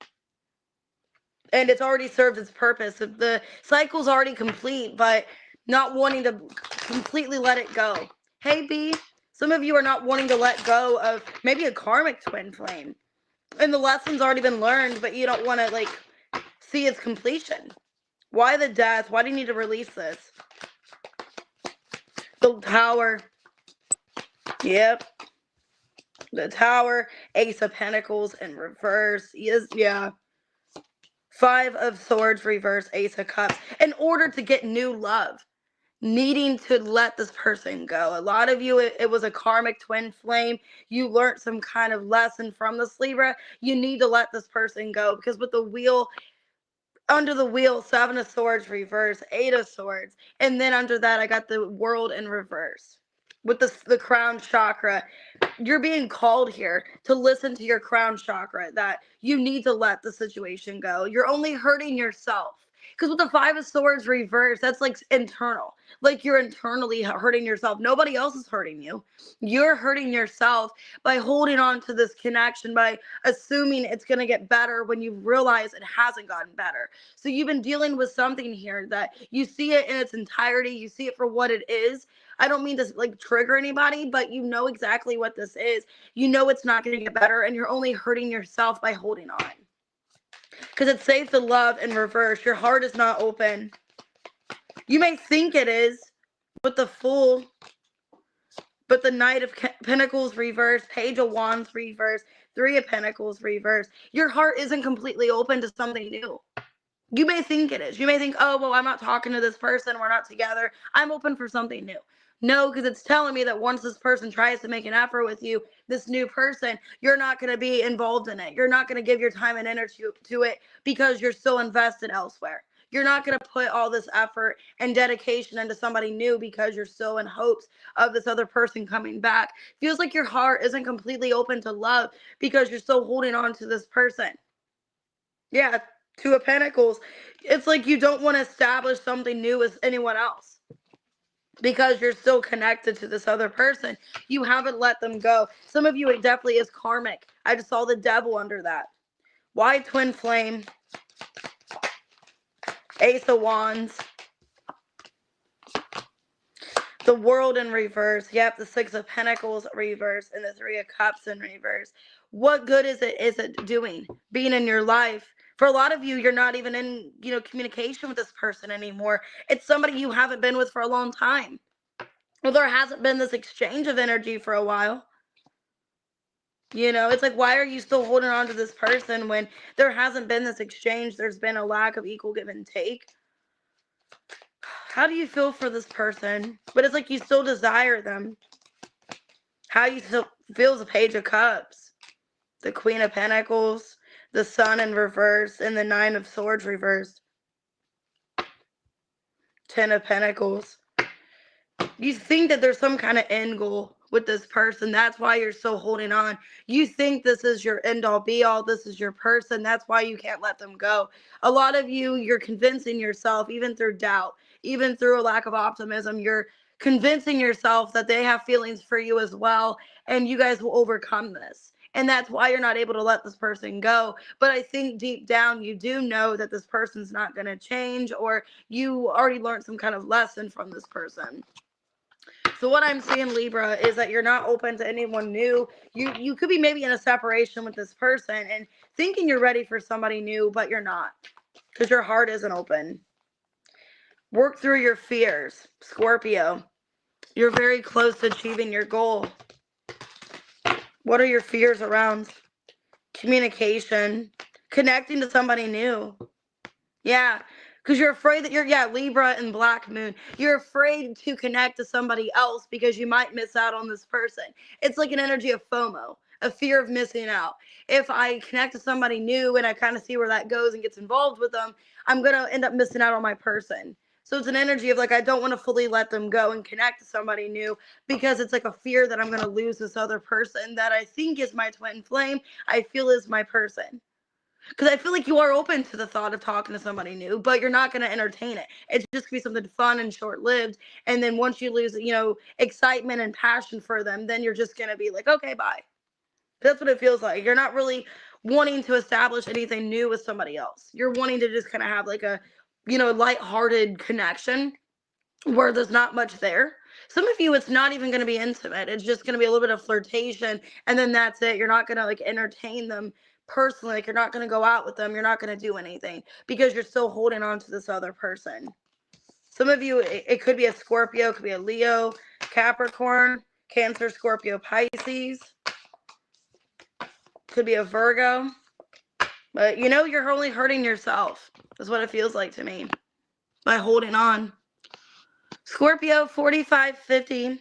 [SPEAKER 1] And it's already served its purpose. The cycle's already complete, but not wanting to completely let it go. Hey, B, some of you are not wanting to let go of maybe a karmic twin flame. And the lesson's already been learned, but you don't want to, like, see its completion. Why the death? Why do you need to release this? The Tower. Yep. The Tower. Ace of Pentacles in reverse. Yes, yeah. Five of Swords reverse. Ace of Cups. In order to get new love. Needing to let this person go. A lot of you, it was a karmic twin flame. You learned some kind of lesson from this, Libra. You need to let this person go, because with the wheel, under the wheel, Seven of Swords reverse, Eight of Swords, and then under that I got the World in reverse with the crown chakra. You're being called here to listen to your crown chakra, that you need to let the situation go. You're only hurting yourself. Because with the Five of Swords reverse, that's like internal. Like you're internally hurting yourself. Nobody else is hurting you. You're hurting yourself by holding on to this connection, by assuming it's going to get better when you realize it hasn't gotten better. So you've been dealing with something here that you see it in its entirety. You see it for what it is. I don't mean to like trigger anybody, but you know exactly what this is. You know it's not going to get better, and you're only hurting yourself by holding on. Because it's safe to love in reverse. Your heart is not open. You may think it is with the Fool, but the Knight of Pentacles reverse, Page of Wands reverse, Three of Pentacles reverse. Your heart isn't completely open to something new. You may think it is. You may think, oh, well, I'm not talking to this person. We're not together. I'm open for something new. No, because it's telling me that once this person tries to make an effort with you, this new person, you're not going to be involved in it. You're not going to give your time and energy to it because you're still invested elsewhere. You're not going to put all this effort and dedication into somebody new because you're still in hopes of this other person coming back. Feels like your heart isn't completely open to love because you're still holding on to this person. Yeah, Two of Pentacles. It's like you don't want to establish something new with anyone else because you're still connected to this other person. You haven't let them go. Some of you, it definitely is karmic. I just saw the Devil under that. Why twin flame? Ace of Wands. The World in reverse. Yep, the Six of Pentacles reverse and the Three of Cups in reverse. What good is it doing being in your life? For a lot of you, you're not even in, communication with this person anymore. It's somebody you haven't been with for a long time. Well, there hasn't been this exchange of energy for a while. It's like, why are you still holding on to this person when there hasn't been this exchange? There's been a lack of equal give and take. How do you feel for this person? But it's like you still desire them. How you still feel the Page of Cups, the Queen of Pentacles, the Sun in reverse, and the Nine of Swords reversed. Ten of Pentacles. You think that there's some kind of end goal with this person. That's why you're still holding on. You think this is your end all be all. This is your person. That's why you can't let them go. A lot of you, you're convincing yourself, even through doubt, even through a lack of optimism, you're convincing yourself that they have feelings for you as well, and you guys will overcome this. And that's why you're not able to let this person go. But I think deep down, you do know that this person's not going to change, or you already learned some kind of lesson from this person. So what I'm seeing, Libra, is that you're not open to anyone new. You could be maybe in a separation with this person and thinking you're ready for somebody new, but you're not, because your heart isn't open. Work through your fears, Scorpio. You're very close to achieving your goal. What are your fears around? Communication, connecting to somebody new. Yeah. Because you're afraid that Libra and Black Moon. You're afraid to connect to somebody else because you might miss out on this person. It's like an energy of FOMO, a fear of missing out. If I connect to somebody new and I kind of see where that goes and gets involved with them, I'm going to end up missing out on my person. So it's an energy of like, I don't want to fully let them go and connect to somebody new because it's like a fear that I'm going to lose this other person that I think is my twin flame. I feel is my person. Because I feel like you are open to the thought of talking to somebody new, but you're not going to entertain it. It's just going to be something fun and short lived. And then once you lose, excitement and passion for them, then you're just going to be like, okay, bye. That's what it feels like. You're not really wanting to establish anything new with somebody else. You're wanting to just kind of have like a, lighthearted connection where there's not much there. Some of you, it's not even going to be intimate. It's just going to be a little bit of flirtation, and then that's it. You're not going to like entertain them personally. Like, you're not going to go out with them. You're not going to do anything because you're still holding on to this other person. Some of you, it could be a Scorpio, it could be a Leo, Capricorn, Cancer, Scorpio, Pisces. Could be a Virgo. But you're only hurting yourself. That's what it feels like to me by holding on. Scorpio 4550.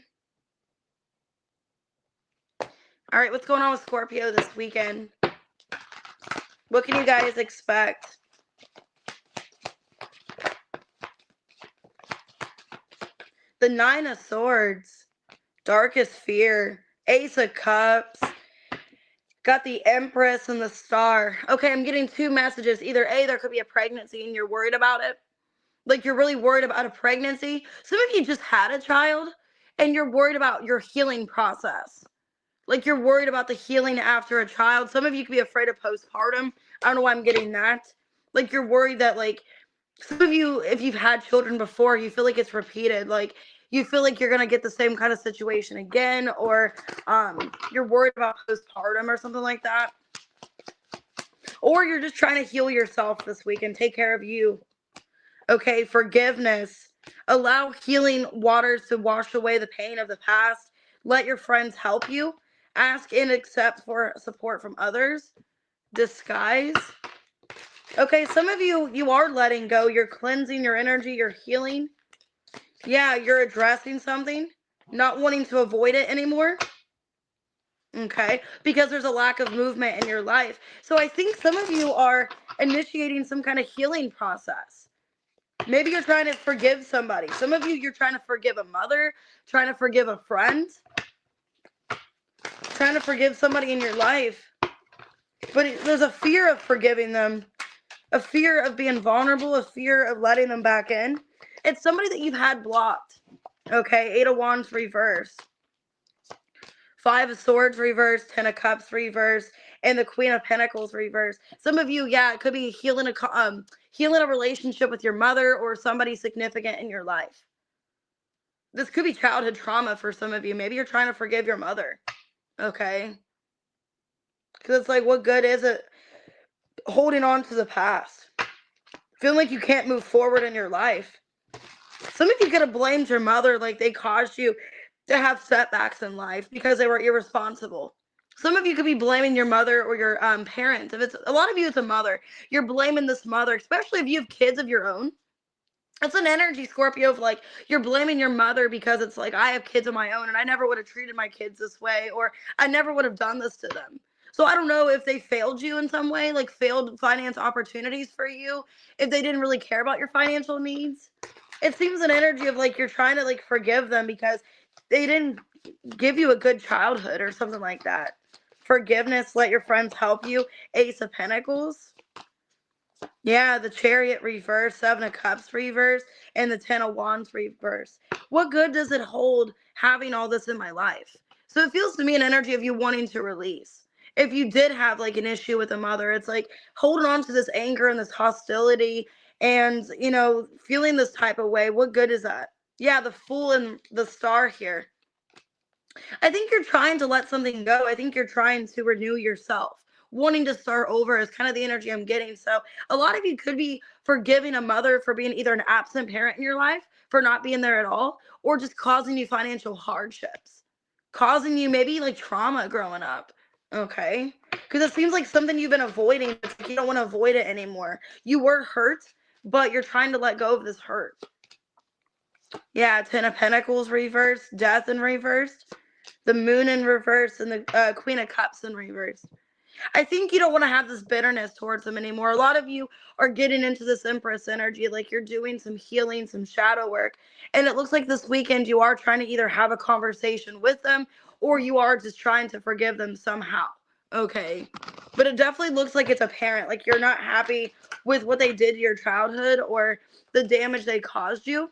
[SPEAKER 1] All right, what's going on with Scorpio this weekend? What can you guys expect? The Nine of Swords, Darkest Fear, Ace of Cups, got the Empress and the Star. Okay, I'm getting two messages. Either A, there could be a pregnancy and you're worried about it. Like, you're really worried about a pregnancy. Some of you just had a child and you're worried about your healing process. Like, you're worried about the healing after a child. Some of you could be afraid of postpartum. I don't know why I'm getting that. Like, you're worried that, like, some of you, if you've had children before, you feel like it's repeated. Like, you feel like you're going to get the same kind of situation again, or you're worried about postpartum or something like that. Or you're just trying to heal yourself this week and take care of you. Okay, forgiveness. Allow healing waters to wash away the pain of the past. Let your friends help you. Ask and accept for support from others. Disguise. Okay, some of you are letting go. You're cleansing your energy. You're healing. Yeah, you're addressing something. Not wanting to avoid it anymore. Okay, because there's a lack of movement in your life. So I think some of you are initiating some kind of healing process. Maybe you're trying to forgive somebody. Some of you, you're trying to forgive a mother, trying to forgive a friend, trying to forgive somebody in your life. But there's a fear of forgiving them, a fear of being vulnerable, a fear of letting them back in. It's somebody that you've had blocked. Okay, Eight of Wands reverse. Five of Swords reverse, Ten of Cups reverse, and the Queen of Pentacles reverse. Some of you, yeah, it could be healing a relationship with your mother or somebody significant in your life. This could be childhood trauma for some of you. Maybe you're trying to forgive your mother. Okay? Because it's like, what good is it holding on to the past? Feeling like you can't move forward in your life. Some of you could have blamed your mother, like they caused you to have setbacks in life because they were irresponsible. Some of you could be blaming your mother or your parents. If it's a lot of you, it's a mother. You're blaming this mother, especially if you have kids of your own. It's an energy, Scorpio, of like you're blaming your mother because it's like, I have kids of my own and I never would have treated my kids this way, or I never would have done this to them. So I don't know if they failed you in some way, like failed finance opportunities for you, if they didn't really care about your financial needs. It seems an energy of like you're trying to like forgive them because they didn't give you a good childhood or something like that. Forgiveness, let your friends help you. Ace of Pentacles. Yeah, the Chariot reverse, Seven of Cups reverse, and the Ten of Wands reverse. What good does it hold having all this in my life? So it feels to me an energy of you wanting to release. If you did have like an issue with a mother, it's like holding on to this anger and this hostility and, feeling this type of way. What good is that? Yeah, the Fool and the Star here. I think you're trying to let something go. I think you're trying to renew yourself. Wanting to start over is kind of the energy I'm getting. So a lot of you could be forgiving a mother for being either an absent parent in your life, for not being there at all, or just causing you financial hardships, causing you maybe like trauma growing up. Okay. Because it seems like something you've been avoiding. It's like you don't want to avoid it anymore. You were hurt, but you're trying to let go of this hurt. Yeah, Ten of Pentacles reversed, Death in reverse, the Moon in reverse, and the Queen of Cups in reverse. I think you don't want to have this bitterness towards them anymore. A lot of you are getting into this Empress energy, like you're doing some healing, some shadow work. And it looks like this weekend you are trying to either have a conversation with them or you are just trying to forgive them somehow. Okay. But it definitely looks like it's apparent. Like you're not happy with what they did to your childhood or the damage they caused you.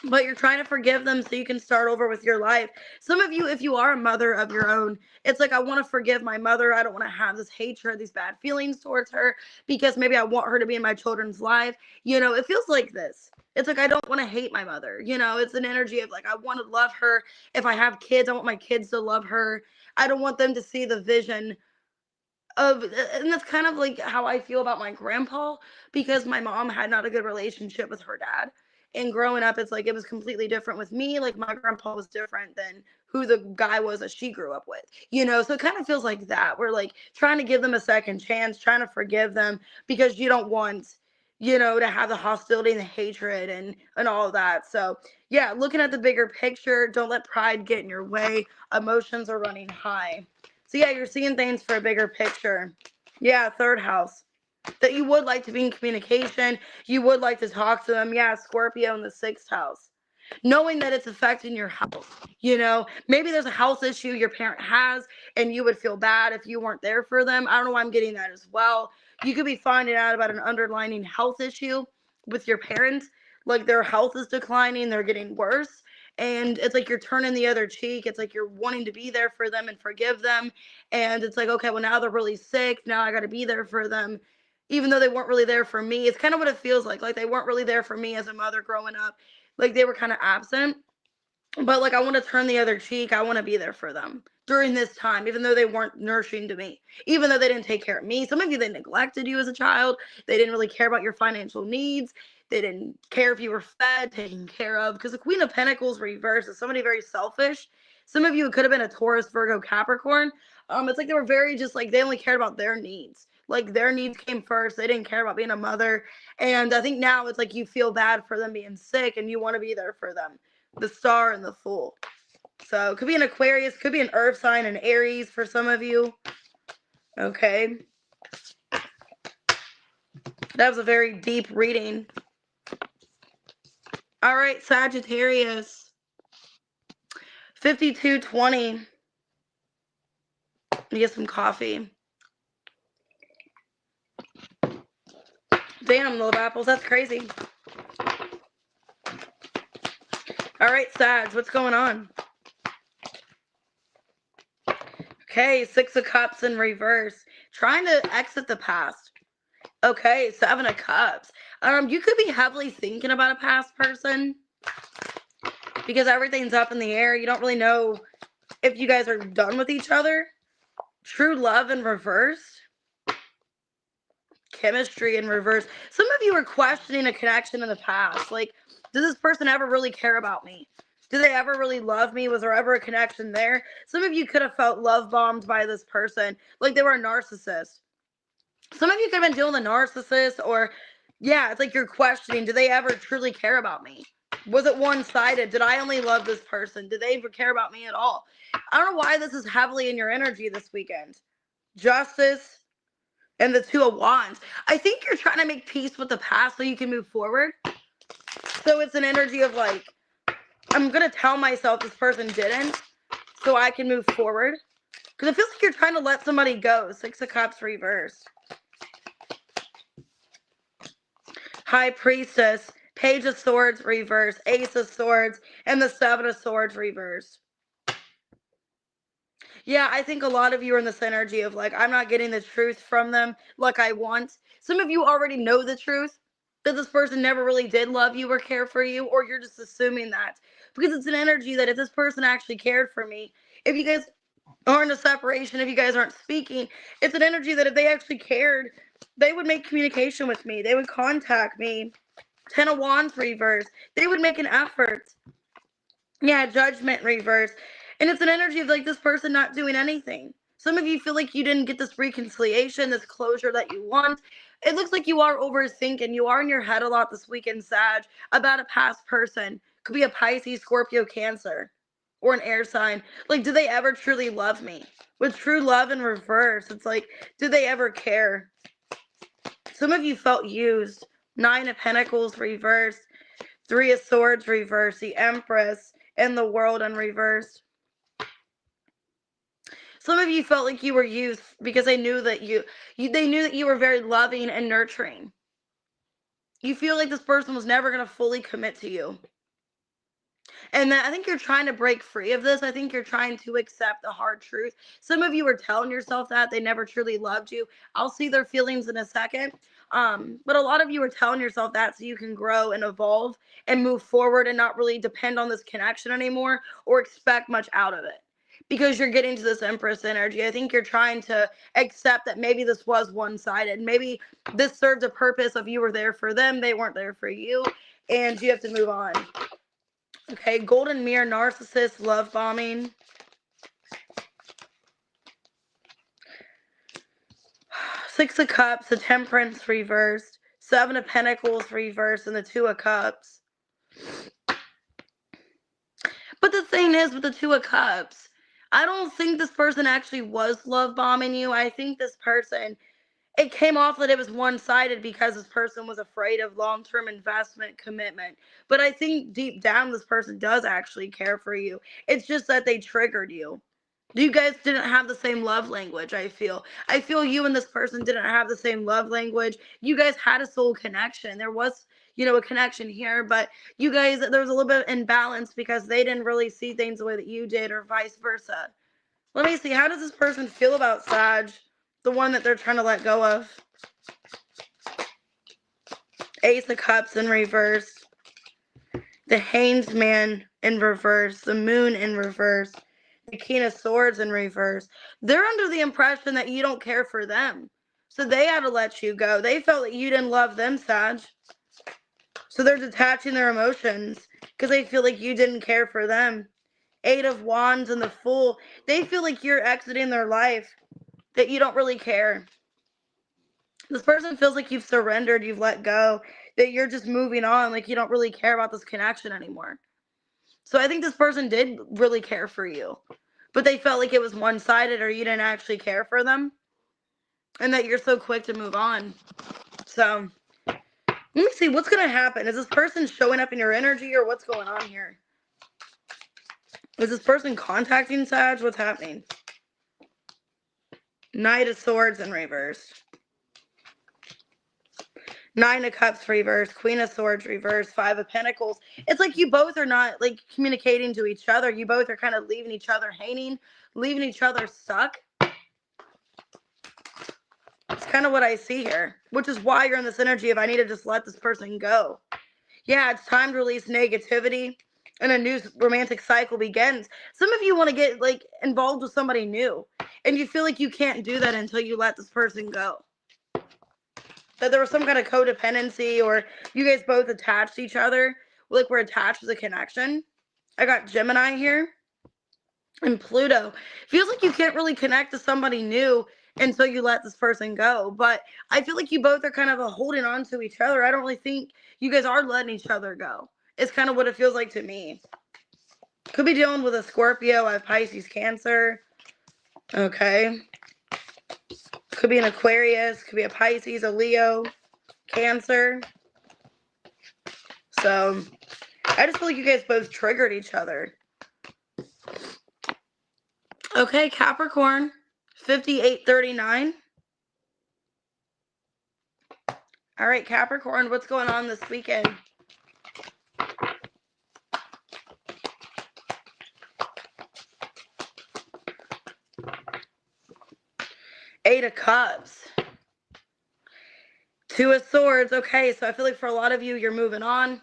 [SPEAKER 1] But you're trying to forgive them so you can start over with your life. Some of you, if you are a mother of your own, it's like, I want to forgive my mother. I don't want to have this hatred, these bad feelings towards her because maybe I want her to be in my children's life. It feels like this. It's like, I don't want to hate my mother. It's an energy of like, I want to love her. If I have kids, I want my kids to love her. I don't want them to see the vision of, and that's kind of like how I feel about my grandpa, because my mom had not a good relationship with her dad. And growing up, it's like it was completely different with me. Like my grandpa was different than who the guy was that she grew up with. So it kind of feels like that. We're like trying to give them a second chance, trying to forgive them because you don't want, to have the hostility and the hatred and all of that. So yeah, looking at the bigger picture, don't let pride get in your way. Emotions are running high. So yeah, you're seeing things for a bigger picture. Yeah, third house. That you would like to be in communication. You would like to talk to them. Yeah, Scorpio in the sixth house. Knowing that it's affecting your house. Maybe there's a house issue your parent has and you would feel bad if you weren't there for them. I don't know why I'm getting that as well. You could be finding out about an underlying health issue with your parents. Like their health is declining, they're getting worse. And it's like you're turning the other cheek. It's like you're wanting to be there for them and forgive them. And it's like, okay, well, now they're really sick. Now I got to be there for them, even though they weren't really there for me. It's kind of what it feels like. Like they weren't really there for me as a mother growing up. Like they were kind of absent. But like I want to turn the other cheek. I want to be there for them during this time, even though they weren't nourishing to me, even though they didn't take care of me. Some of you, they neglected you as a child. They didn't really care about your financial needs. They didn't care if you were fed, taken care of. Because the Queen of Pentacles reversed is somebody very selfish. Some of you, it could have been a Taurus, Virgo, Capricorn. It's like they were very just like they only cared about their needs. Like their needs came first. They didn't care about being a mother. And I think now it's like you feel bad for them being sick and you want to be there for them. The Star and the Fool. So it could be an Aquarius, could be an earth sign, an Aries for some of you. Okay. That was a very deep reading. All right, Sagittarius. 5220. Get some coffee. Damn, little apples, that's crazy. All right, Sag, what's going on? Okay, Six of Cups in reverse. Trying to exit the past. Okay, Seven of Cups. You could be heavily thinking about a past person because everything's up in the air. You don't really know if you guys are done with each other. True love in reverse. Chemistry in reverse. Some of you are questioning a connection in the past. Like, does this person ever really care about me? Do they ever really love me? Was there ever a connection there? Some of you could have felt love bombed by this person, like they were a narcissist. Some of you could have been dealing with a narcissist, or yeah, it's like you're questioning, do they ever truly care about me? Was it one-sided? Did I only love this person? Did they ever care about me at all? I don't know why this is heavily in your energy this weekend. Justice and the Two of Wands. I think you're trying to make peace with the past so you can move forward. So it's an energy of like, I'm going to tell myself this person didn't so I can move forward. Because it feels like you're trying to let somebody go. Six of Cups reversed. High Priestess, Page of Swords reversed, Ace of Swords, and the Seven of Swords reversed. Yeah, I think a lot of you are in this energy of like, I'm not getting the truth from them like I want. Some of you already know the truth, that this person never really did love you or care for you, or you're just assuming that. Because it's an energy that if this person actually cared for me, if you guys are in a separation, if you guys aren't speaking, it's an energy that if they actually cared, they would make communication with me. They would contact me. Ten of Wands reverse. They would make an effort. Yeah, Judgment reverse. And it's an energy of like this person not doing anything. Some of you feel like you didn't get this reconciliation, this closure that you want. It looks like you are overthinking. You are in your head a lot this weekend, Sag, about a past person. Could be a Pisces, Scorpio, Cancer, or an air sign. Like, do they ever truly love me? With true love in reverse, it's like, do they ever care? Some of you felt used. Nine of Pentacles reversed. Three of Swords reversed. The Empress and the World in reverse. Some of you felt like you were used because they knew that they knew that you were very loving and nurturing. You feel like this person was never going to fully commit to you. And that I think you're trying to break free of this. I think you're trying to accept the hard truth. Some of you are telling yourself that they never truly loved you. I'll see their feelings in a second. But a lot of you are telling yourself that so you can grow and evolve and move forward and not really depend on this connection anymore or expect much out of it. Because you're getting to this Empress energy. I think you're trying to accept that maybe this was one-sided. Maybe this served a purpose of you were there for them, they weren't there for you, and you have to move on. Okay, golden mirror, narcissist, love bombing. Six of Cups, the Temperance reversed, Seven of Pentacles reversed, and the Two of Cups. But the thing is with the Two of Cups, I don't think this person actually was love bombing you. I think this person, it came off that it was one-sided because this person was afraid of long-term investment commitment. But I think deep down this person does actually care for you. It's just that they triggered you. You guys didn't have the same love language. I feel you and this person didn't have the same love language. You guys had a soul connection. There was, a connection here, but you guys, there was a little bit of imbalance because they didn't really see things the way that you did, or vice versa. Let me see. How does this person feel about Sag, the one that they're trying to let go of? Ace of Cups in reverse. The Hanged Man in reverse. The Moon in reverse. The King of Swords in reverse. They're under the impression that you don't care for them. So they had to let you go. They felt that you didn't love them, Sag. So they're detaching their emotions because they feel like you didn't care for them. Eight of Wands and the Fool. They feel like you're exiting their life, that you don't really care. This person feels like you've surrendered, you've let go, that you're just moving on, like you don't really care about this connection anymore. So I think this person did really care for you, but they felt like it was one-sided, or you didn't actually care for them, and that you're so quick to move on. So let me see what's going to happen. Is this person showing up in your energy, or what's going on here? Is this person contacting Sag? What's happening? Knight of Swords in reverse. Nine of Cups reverse, Queen of Swords reverse, Five of Pentacles. It's like you both are not like communicating to each other. You both are kind of leaving each other hanging, leaving each other stuck. It's kind of what I see here, which is why you're in this energy of I need to just let this person go. Yeah, it's time to release negativity and a new romantic cycle begins. Some of you want to get like involved with somebody new, and you feel like you can't do that until you let this person go. That there was some kind of codependency, or you guys both attached to each other, like we're attached to the connection. I got Gemini here and Pluto. Feels like you can't really connect to somebody new until you let this person go. But I feel like you both are kind of holding on to each other. I don't really think you guys are letting each other go. It's kind of what it feels like to me. Could be dealing with a Scorpio. I have Pisces, Cancer. Okay. Could be an Aquarius, could be a Pisces, a Leo, Cancer. So I just feel like you guys both triggered each other. Okay, Capricorn, 5839. All right, Capricorn, what's going on this weekend? Eight of Cups. Two of Swords. Okay, so I feel like for a lot of you, you're moving on.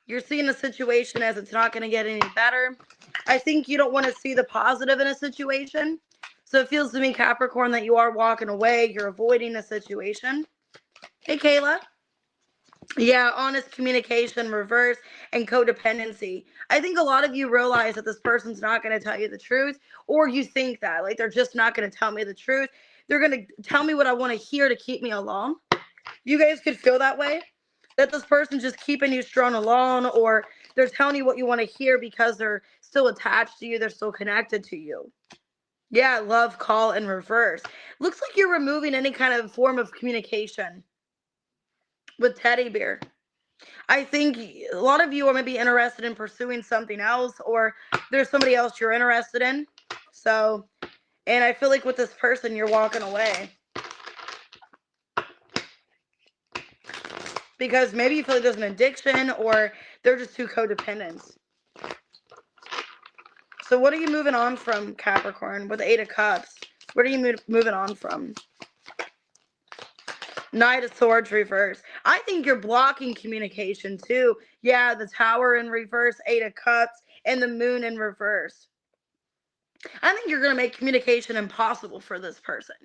[SPEAKER 1] You're seeing the situation as it's not going to get any better. I think you don't want to see the positive in a situation. So it feels to me, Capricorn, that you are walking away. You're avoiding the situation. Hey, Kayla. Yeah, honest communication, reverse, and codependency. I think a lot of you realize that this person's not going to tell you the truth, or you think that, like, they're just not going to tell me the truth. They're going to tell me what I want to hear to keep me along. You guys could feel that way, that this person's just keeping you strung along, or they're telling you what you want to hear because they're still attached to you, they're still connected to you. Yeah, love call in reverse. Looks like you're removing any kind of form of communication with Teddy Bear. I think a lot of you are maybe interested in pursuing something else, or there's somebody else you're interested in. So And I feel like with this person, you're walking away. Because maybe you feel like there's an addiction or they're just too codependent. So what are you moving on from, Capricorn, with the 8 of Cups? What are you moving on from? Knight of Swords reverse. I think you're blocking communication too. Yeah, the Tower in reverse, 8 of Cups, and the Moon in reverse. I think you're going to make communication impossible for this person.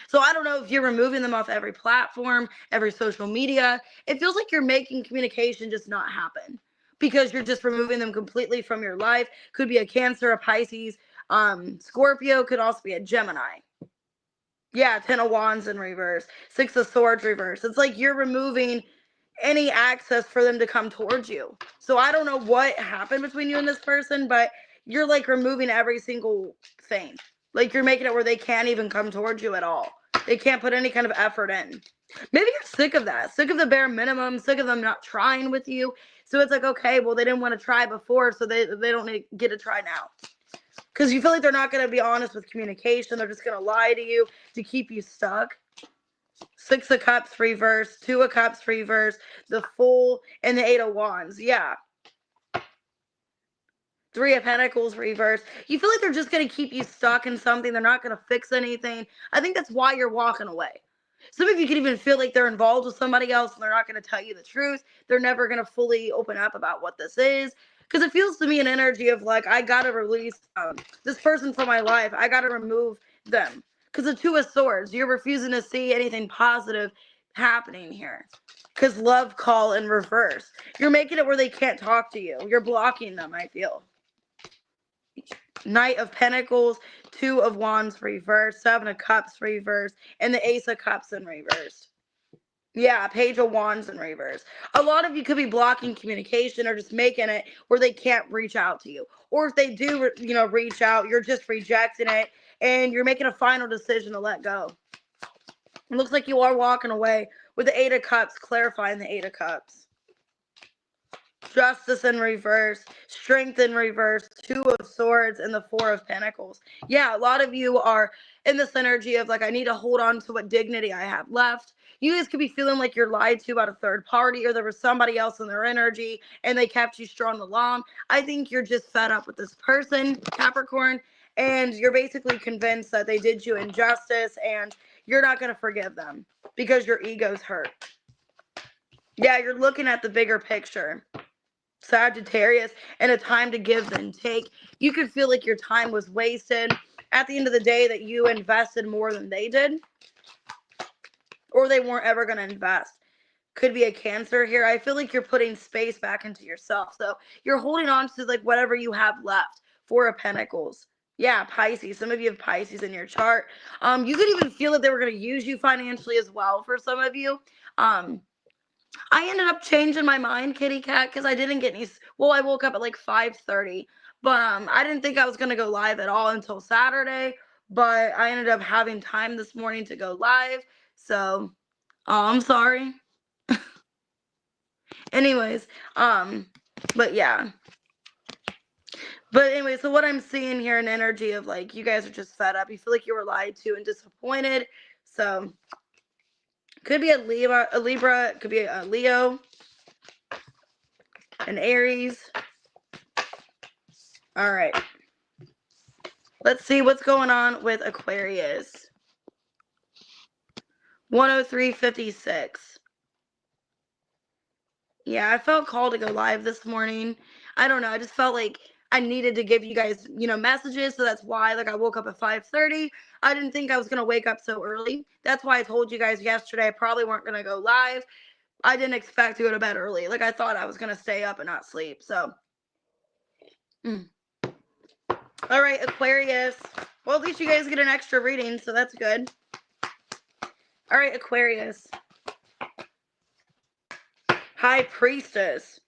[SPEAKER 1] So I don't know if you're removing them off every platform, every social media. It feels like you're making communication just not happen because you're just removing them completely from your life. Could be a Cancer, a Pisces, Scorpio, could also be a Gemini. Yeah, 10 of Wands in reverse, 6 of Swords reverse. It's like you're removing any access for them to come towards you. So I don't know what happened between you and this person, but you're like removing every single thing. Like you're making it where they can't even come towards you at all. They can't put any kind of effort in. Maybe you're sick of that, sick of the bare minimum, sick of them not trying with you. So it's like, okay, well, they didn't want to try before, so they don't get to try now. Because you feel like they're not going to be honest with communication. They're just going to lie to you to keep you stuck. 6 of Cups reverse, 2 of Cups reverse, the Fool, and the 8 of Wands. Yeah. 3 of Pentacles reverse. You feel like they're just going to keep you stuck in something. They're not going to fix anything. I think that's why you're walking away. Some of you could even feel like they're involved with somebody else and they're not going to tell you the truth. They're never going to fully open up about what this is. Because it feels to me an energy of like, I got to release this person from my life. I got to remove them. Because the 2 of Swords, you're refusing to see anything positive happening here. Because love call in reverse. You're making it where they can't talk to you. You're blocking them, I feel. Knight of Pentacles, 2 of Wands reverse, 7 of Cups reverse, and the Ace of Cups in reverse. Yeah, Page of Wands in reverse. A lot of you could be blocking communication or just making it where they can't reach out to you. Or if they do, reach out, you're just rejecting it and you're making a final decision to let go. It looks like you are walking away with the 8 of Cups, clarifying the 8 of Cups. Justice in reverse, Strength in reverse, 2 of Swords, and the 4 of Pentacles. Yeah, a lot of you are in this energy of like, I need to hold on to what dignity I have left. You guys could be feeling like you're lied to about a third party or there was somebody else in their energy and they kept you strung along. I think you're just fed up with this person, Capricorn, and you're basically convinced that they did you injustice and you're not going to forgive them because your ego's hurt. Yeah, you're looking at the bigger picture. Sagittarius, and a time to give and take. You could feel like your time was wasted at the end of the day, that you invested more than they did, or they weren't ever going to invest. Could be a Cancer here. I feel like you're putting space back into yourself. So you're holding on to like whatever you have left. 4 of Pentacles. Yeah, Pisces. Some of you have Pisces in your chart. You could even feel that they were going to use you financially as well for some of you. I ended up changing my mind, kitty cat, because I didn't get any. Well, I woke up at like 5:30, but I didn't think I was gonna go live at all until Saturday. But I ended up having time this morning to go live, so I'm sorry. Anyways, but yeah. But anyway, so what I'm seeing here, an energy of like you guys are just fed up. You feel like you were lied to and disappointed. So could be a Libra, could be a Leo, an Aries. All right. Let's see what's going on with Aquarius. 103.56. Yeah, I felt called to go live this morning. I don't know. I just felt like I needed to give you guys, messages. So that's why, like, I woke up at 5:30. I didn't think I was going to wake up so early. That's why I told you guys yesterday I probably weren't going to go live. I didn't expect to go to bed early. Like, I thought I was going to stay up and not sleep. So, All right, Aquarius. Well, at least you guys get an extra reading, so that's good. All right, Aquarius. High Priestess.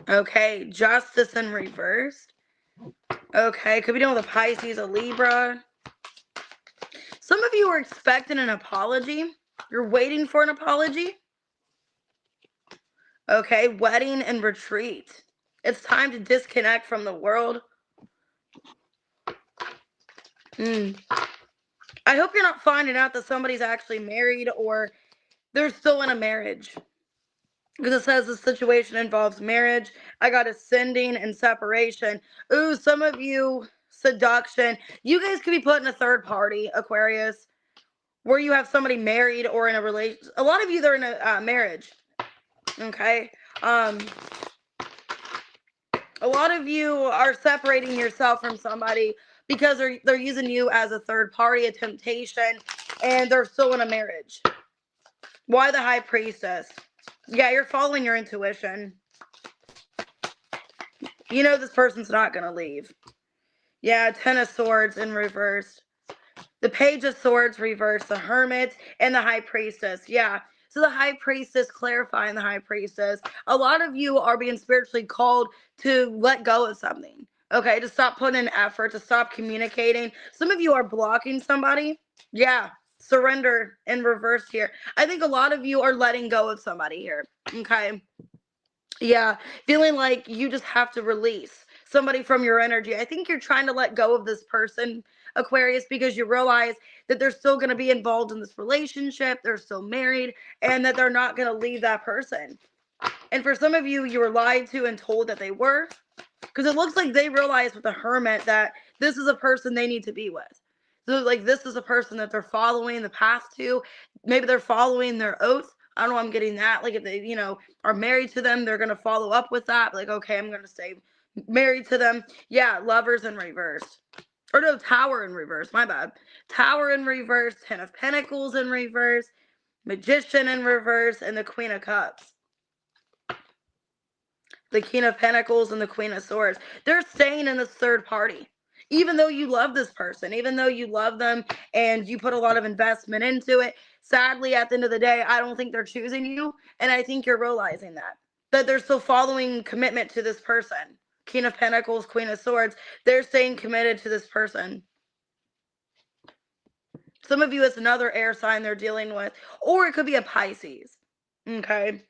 [SPEAKER 1] Okay, Justice in reverse. Okay, could be dealing with a Pisces, a Libra. Some of you are expecting an apology. You're waiting for an apology. Okay, wedding and retreat. It's time to disconnect from the world. I hope you're not finding out that somebody's actually married or they're still in a marriage. Because it says the situation involves marriage. I got ascending and separation. Ooh, some of you, seduction. You guys could be put in a third party, Aquarius, where you have somebody married or in a relation. A lot of you, they're in a marriage. Okay. A lot of you are separating yourself from somebody because they're using you as a third party, a temptation, and they're still in a marriage. Why the High Priestess? Yeah, you're following your intuition. You know this person's not going to leave. Yeah, Ten of Swords in reverse. The Page of Swords reverse, the Hermit, and the High Priestess. Yeah. So the High Priestess, clarifying the High Priestess. A lot of you are being spiritually called to let go of something. Okay, to stop putting in effort, to stop communicating. Some of you are blocking somebody. Yeah. Surrender in reverse here. I think a lot of you are letting go of somebody here. Okay. Yeah. Feeling like you just have to release somebody from your energy. I think you're trying to let go of this person, Aquarius, because you realize that they're still going to be involved in this relationship. They're still married and that they're not going to leave that person. And for some of you, you were lied to and told that they were, because it looks like they realized with the Hermit that this is a person they need to be with. So like this is a person that they're following the path to. Maybe they're following their oath. I don't know, I'm getting that. Like if they, are married to them, they're going to follow up with that. Like, okay, I'm going to stay married to them. Yeah, Lovers in reverse. Or no, Tower in reverse. My bad. Tower in reverse. Ten of Pentacles in reverse. Magician in reverse. And the Queen of Cups. The King of Pentacles and the Queen of Swords. They're staying in this third party. Even though you love this person, even though you love them and you put a lot of investment into it, sadly, at the end of the day, I don't think they're choosing you. And I think you're realizing that they're still following commitment to this person. King of Pentacles, Queen of Swords, they're staying committed to this person. Some of you, it's another air sign they're dealing with, or it could be a Pisces. Okay.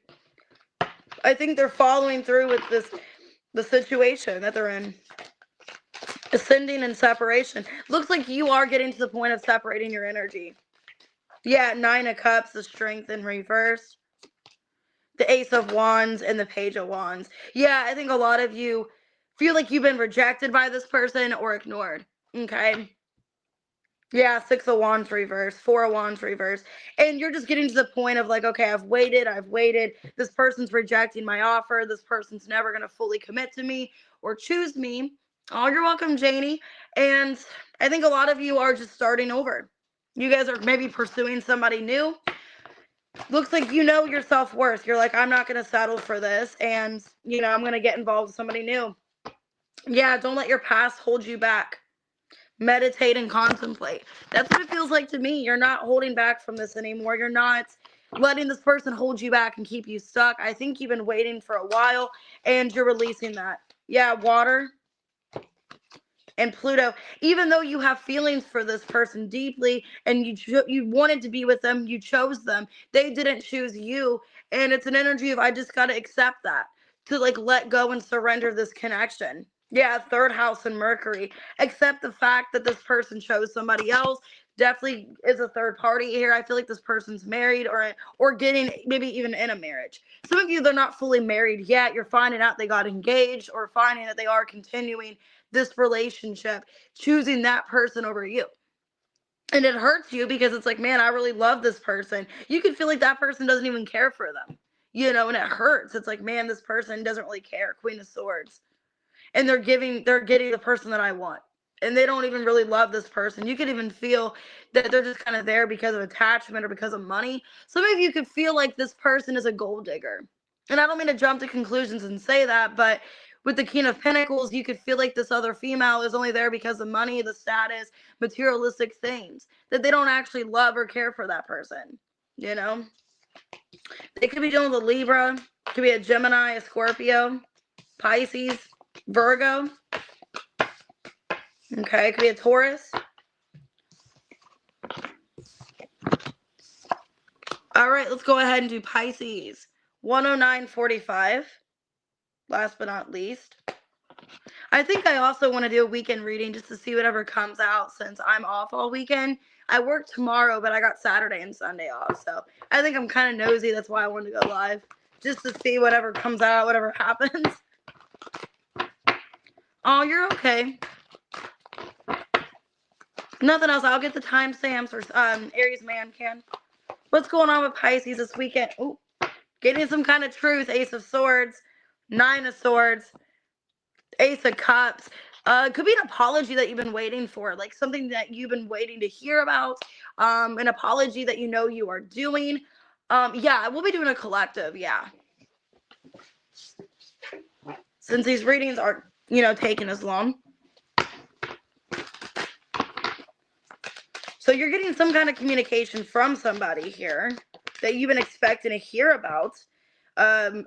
[SPEAKER 1] I think they're following through with the situation that they're in. Ascending and separation. Looks like you are getting to the point of separating your energy. Yeah, Nine of Cups, the Strength in reverse. The Ace of Wands and the Page of Wands. Yeah, I think a lot of you feel like you've been rejected by this person or ignored. Okay. Yeah, Six of Wands reverse, Four of Wands reverse. And you're just getting to the point of like, okay, I've waited. This person's rejecting my offer. This person's never going to fully commit to me or choose me. Oh, you're welcome, Janie. And I think a lot of you are just starting over. You guys are maybe pursuing somebody new. Looks like you know your self-worth. You're like, I'm not going to settle for this. And, I'm going to get involved with somebody new. Yeah, don't let your past hold you back. Meditate and contemplate. That's what it feels like to me. You're not holding back from this anymore. You're not letting this person hold you back and keep you stuck. I think you've been waiting for a while and you're releasing that. Yeah, Water and Pluto. Even though you have feelings for this person deeply and you wanted to be with them, you chose them. They didn't choose you. And it's an energy of I just got to accept that, to like let go and surrender this connection. Yeah, third house and Mercury. Accept the fact that this person chose somebody else. Definitely is a third party here. I feel like this person's married or getting maybe even in a marriage. Some of you, they're not fully married yet. You're finding out they got engaged or finding that they are continuing this relationship, choosing that person over you. And it hurts you because it's like, man, I really love this person. You can feel like that person doesn't even care for them, and it hurts. It's like, man, this person doesn't really care. Queen of Swords. And they're getting the person that I want. And they don't even really love this person. You could even feel that they're just kind of there because of attachment or because of money. Some of you could feel like this person is a gold digger. And I don't mean to jump to conclusions and say that, but with the King of Pentacles, you could feel like this other female is only there because of money, the status, materialistic things, that they don't actually love or care for that person. They could be dealing with a Libra, could be a Gemini, a Scorpio, Pisces, Virgo. Okay, it could be a Taurus. All right, let's go ahead and do Pisces. 109.45. Last but not least. I think I also want to do a weekend reading just to see whatever comes out since I'm off all weekend. I work tomorrow, but I got Saturday and Sunday off. So I think I'm kind of nosy. That's why I wanted to go live. Just to see whatever comes out, whatever happens. Oh, you're okay. Nothing else. I'll get the timestamps or Aries man can. What's going on with Pisces this weekend? Ooh, getting some kind of truth. Ace of Swords, Nine of Swords, Ace of Cups. Could be an apology that you've been waiting for, like something that you've been waiting to hear about. An apology that you know you are doing. Yeah, we'll be doing a collective. Yeah. Since these readings are, taking as long. So you're getting some kind of communication from somebody here that you've been expecting to hear about.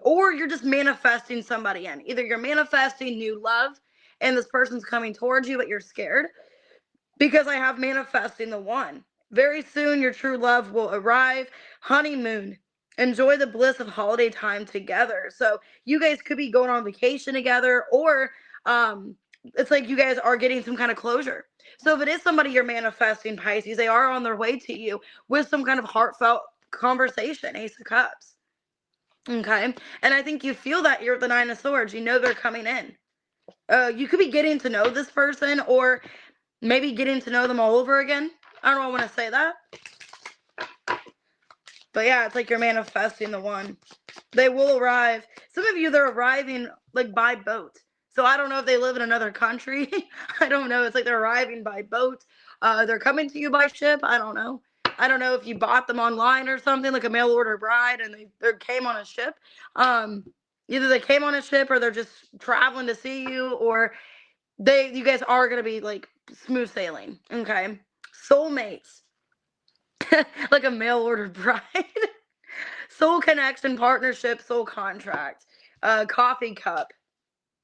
[SPEAKER 1] Or you're just manifesting somebody in. Either you're manifesting new love and this person's coming towards you, but you're scared. Because I have manifesting the one. Very soon your true love will arrive. Honeymoon. Enjoy the bliss of holiday time together. So you guys could be going on vacation together, or it's like you guys are getting some kind of closure. So if it is somebody you're manifesting, Pisces, they are on their way to you with some kind of heartfelt conversation. Ace of Cups. Okay. And I think you feel that you're the Nine of Swords. You know they're coming in. You could be getting to know this person, or maybe getting to know them all over again. I don't know if I want to say that. But yeah, it's like you're manifesting the one. They will arrive. Some of you, they're arriving like by boat. So I don't know if they live in another country. I don't know. It's like they're arriving by boat. They're coming to you by ship. I don't know. I don't know if you bought them online or something, like a mail order bride, and they came on a ship. Either they came on a ship, or they're just traveling to see you, or you guys are going to be like smooth sailing. Okay. Soulmates. Like a mail order bride. Soul connection, partnership, soul contract. Coffee cup.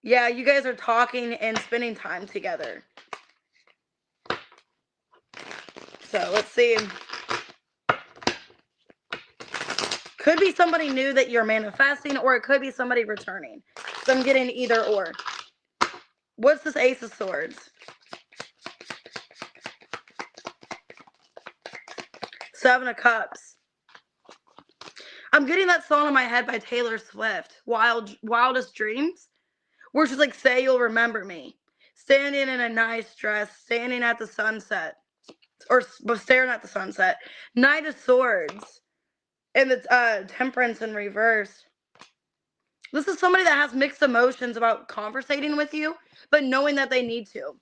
[SPEAKER 1] Yeah, you guys are talking and spending time together. So let's see. Could be somebody new that you're manifesting, or it could be somebody returning. So I'm getting either or. What's this Ace of Swords? Seven of Cups. I'm getting that song in my head by Taylor Swift, Wildest Dreams, where she's like, say you'll remember me. Standing in a nice dress, standing at the sunset, or staring at the sunset. Knight of Swords, and the Temperance in reverse. This is somebody that has mixed emotions about conversating with you, but knowing that they need to.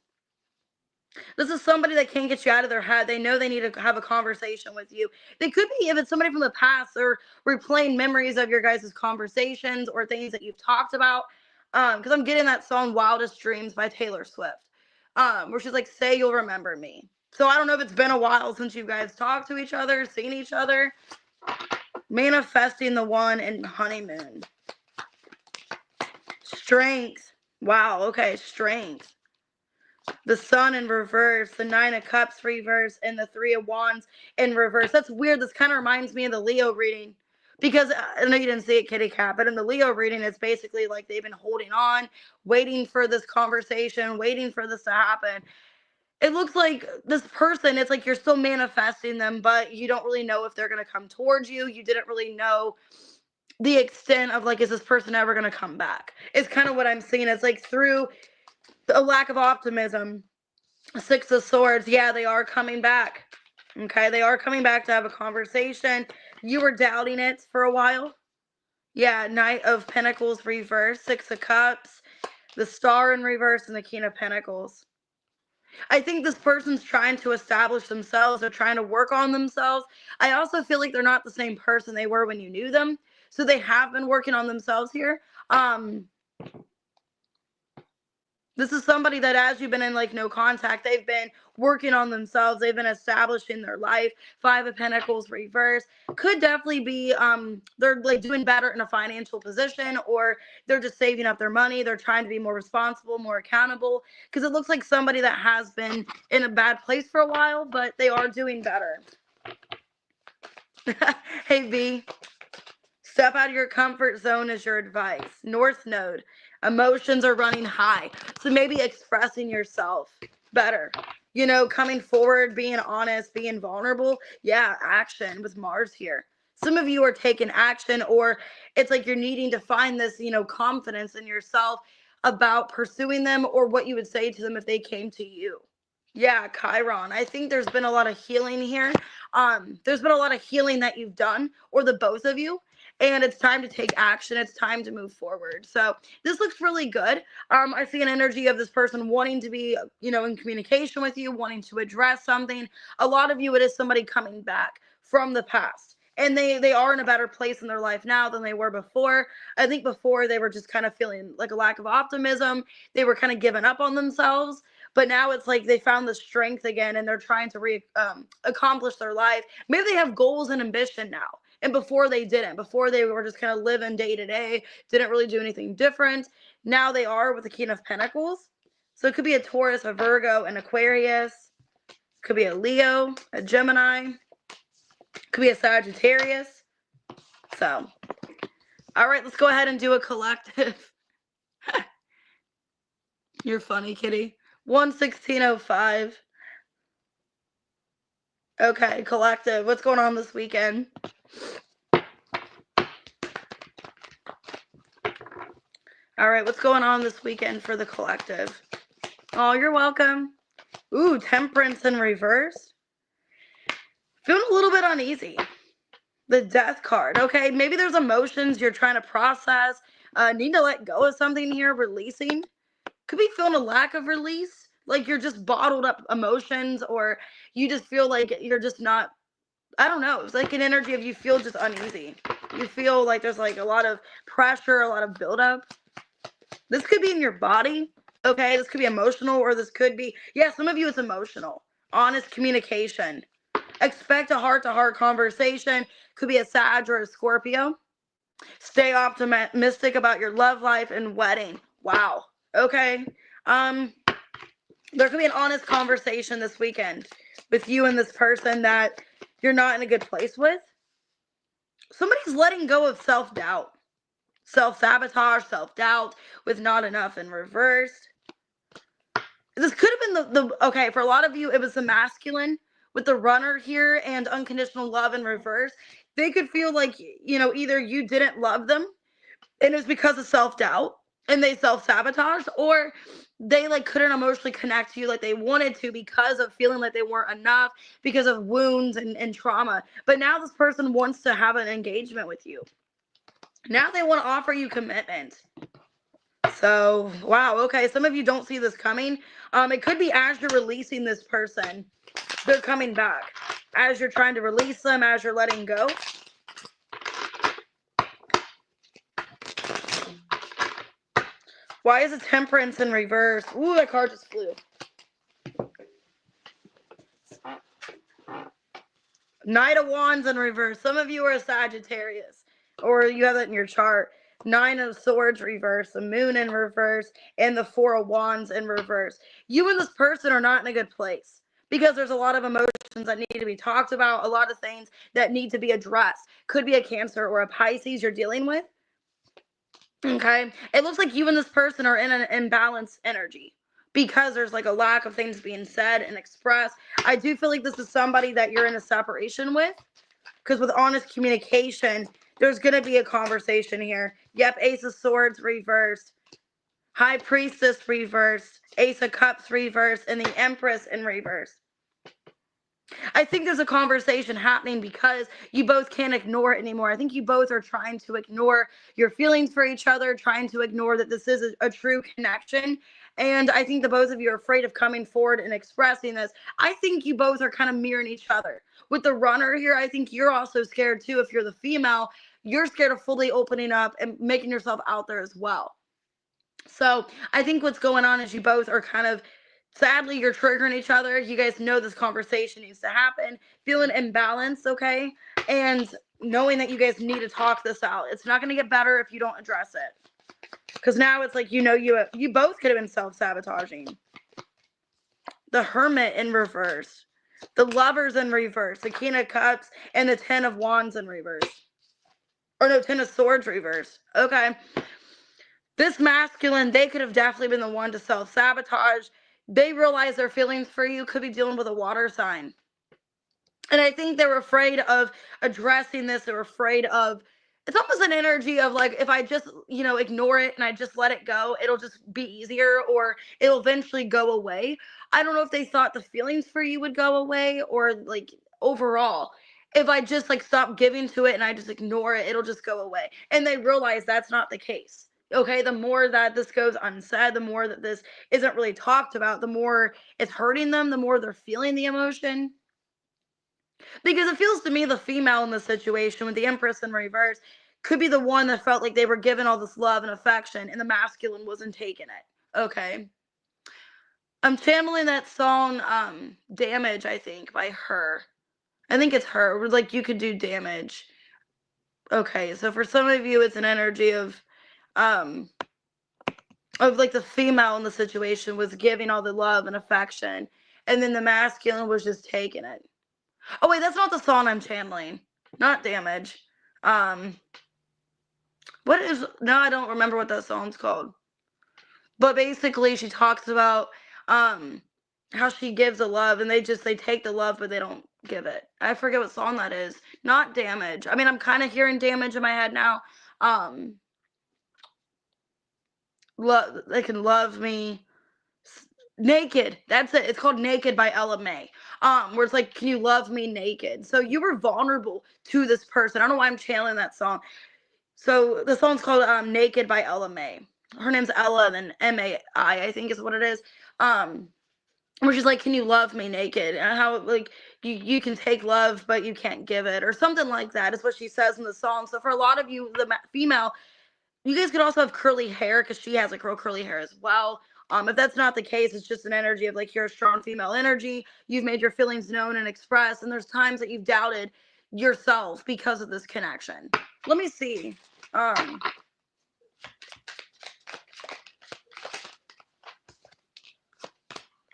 [SPEAKER 1] This is somebody that can't get you out of their head. They know they need to have a conversation with you. They could be, if it's somebody from the past, or replaying memories of your guys' conversations or things that you've talked about. Because I'm getting that song Wildest Dreams by Taylor Swift. Where she's like, say you'll remember me. So I don't know if it's been a while since you guys talked to each other, seen each other. Manifesting the one and honeymoon. Strength. Wow, okay, strength. The Sun in reverse, the Nine of Cups reverse, and the Three of Wands in reverse. That's weird. This kind of reminds me of the Leo reading, because I know you didn't see it, Kitty Cat, but in the Leo reading, it's basically like they've been holding on, waiting for this conversation, waiting for this to happen. It looks like this person, it's like you're still manifesting them, but you don't really know if they're going to come towards you. You didn't really know the extent of, like, is this person ever going to come back? It's kind of what I'm seeing. It's like through a lack of optimism. Six of Swords. Yeah, they are coming back. Okay, they are coming back to have a conversation. You were doubting it for a while. Yeah, Knight of Pentacles reverse, Six of Cups, the Star in reverse, and the King of Pentacles. I think this person's trying to establish themselves. They're trying to work on themselves. I also feel like they're not the same person they were when you knew them. So they have been working on themselves here. This is somebody that, as you've been in like no contact, they've been working on themselves. They've been establishing their life. Five of Pentacles reverse could definitely be they're like doing better in a financial position, or they're just saving up their money. They're trying to be more responsible, more accountable, because it looks like somebody that has been in a bad place for a while, but they are doing better. Hey, V. Step out of your comfort zone is your advice. North Node. Emotions are running high. So maybe expressing yourself better. Coming forward, being honest, being vulnerable. Yeah, action with Mars here. Some of you are taking action, or it's like you're needing to find this, confidence in yourself about pursuing them, or what you would say to them if they came to you. Yeah, Chiron. I think there's been a lot of healing here. There's been a lot of healing that you've done, or the both of you, and it's time to take action. It's time to move forward. So this looks really good. I see an energy of this person wanting to be, in communication with you, wanting to address something. A lot of you, it is somebody coming back from the past. And they are in a better place in their life now than they were before. I think before they were just kind of feeling like a lack of optimism. They were kind of giving up on themselves. But now it's like they found the strength again, and they're trying to accomplish their life. Maybe they have goals and ambition now. And before they didn't. Before they were just kind of living day to day, didn't really do anything different. Now they are with the King of Pentacles. So it could be a Taurus, a Virgo, an Aquarius. Could be a Leo, a Gemini. Could be a Sagittarius. So, all right, let's go ahead and do a collective. You're funny, kitty. 11605. Okay, collective. What's going on this weekend? All right, what's going on this weekend for the collective? Oh, you're welcome. Ooh, Temperance in reverse. Feeling a little bit uneasy. The Death card. Okay, maybe there's emotions you're trying to process. Need to let go of something here, releasing. Could be feeling a lack of release. Like you're just bottled up emotions, or you just feel like you're just not, I don't know. It's like an energy of you feel just uneasy. You feel like there's like a lot of pressure, a lot of buildup. This could be in your body. Okay, this could be emotional, or this could be, yeah, some of you it's emotional. Honest communication. Expect a heart-to-heart conversation. Could be a Sag or a Scorpio. Stay optimistic about your love life and wedding. Wow. Okay. There could be an honest conversation this weekend with you and this person that you're not in a good place with. Somebody's letting go of self-doubt. Self-sabotage, self-doubt with not enough in reverse. This could have been okay, for a lot of you, it was the masculine with the runner here and unconditional love in reverse. They could feel like, either you didn't love them and it was because of self-doubt and they self-sabotaged, or they like couldn't emotionally connect to you like they wanted to because of feeling like they weren't enough, because of wounds and trauma. But now this person wants to have an engagement with you. Now they want to offer you commitment. So, wow, okay, some of you don't see this coming. It could be as you're releasing this person, they're coming back. As you're trying to release them, as you're letting go. Why is a Temperance in reverse? Ooh, that card just flew. Knight of Wands in reverse. Some of you are a Sagittarius, or you have that in your chart. Nine of Swords reverse, the Moon in reverse, and the Four of Wands in reverse. You and this person are not in a good place because there's a lot of emotions that need to be talked about, a lot of things that need to be addressed. Could be a Cancer or a Pisces you're dealing with. Okay, it looks like you and this person are in an imbalanced energy because there's like a lack of things being said and expressed. I do feel like this is somebody that you're in a separation with, because with honest communication, there's going to be a conversation here. Yep, Ace of Swords reversed, High Priestess reversed, Ace of Cups reversed, and the Empress in reverse. I think there's a conversation happening because you both can't ignore it anymore. I think you both are trying to ignore your feelings for each other, trying to ignore that this is a true connection. And I think the both of you are afraid of coming forward and expressing this. I think you both are kind of mirroring each other. With the runner here, I think you're also scared too. If you're the female, you're scared of fully opening up and making yourself out there as well. So I think what's going on is you both are kind of, sadly, you're triggering each other. You guys know this conversation needs to happen. Feeling imbalanced, okay? And knowing that you guys need to talk this out. It's not going to get better if you don't address it. Because now it's like, you both could have been self-sabotaging. The Hermit in reverse. The Lovers in reverse. The King of Cups and the Ten of Wands in reverse. Or no, Ten of Swords reverse. Okay. This masculine, they could have definitely been the one to self-sabotage. They realize their feelings for you could be dealing with a water sign. And I think they were afraid of addressing this. They were afraid of, it's almost an energy of like, if I just, ignore it and I just let it go, it'll just be easier or it'll eventually go away. I don't know if they thought the feelings for you would go away or like overall. If I just like stop giving to it and I just ignore it, it'll just go away. And they realize that's not the case. Okay, the more that this goes unsaid, the more that this isn't really talked about, the more it's hurting them, the more they're feeling the emotion. Because it feels to me the female in the situation with the Empress in reverse could be the one that felt like they were given all this love and affection and the masculine wasn't taking it. Okay. I'm channeling that song, Damage, I think, by Her. I think it's Her. Like, you could do damage. Okay, so for some of you, it's an energy of like the female in the situation was giving all the love and affection, and then the masculine was just taking it. Oh wait, that's not the song I'm channeling. Not Damage. What is, no, I don't remember what that song's called. But basically she talks about how she gives the love and they take the love but they don't give it. I forget what song that is. Not Damage. I mean, I'm kind of hearing Damage in my head now. They can love me. Naked. That's it. It's called Naked by Ella May. Where it's like, can you love me naked? So you were vulnerable to this person. I don't know why I'm channeling that song. So the song's called Naked by Ella May. Her name's Ella, and then M-A-I, I think is what it is. Where she's like, can you love me naked? And how like you can take love, but you can't give it, or something like that is what she says in the song. So for a lot of you, the female, you guys could also have curly hair because she has like real curly hair as well. If that's not the case, it's just an energy of like, you're a strong female energy. You've made your feelings known and expressed, and there's times that you've doubted yourself because of this connection. Let me see.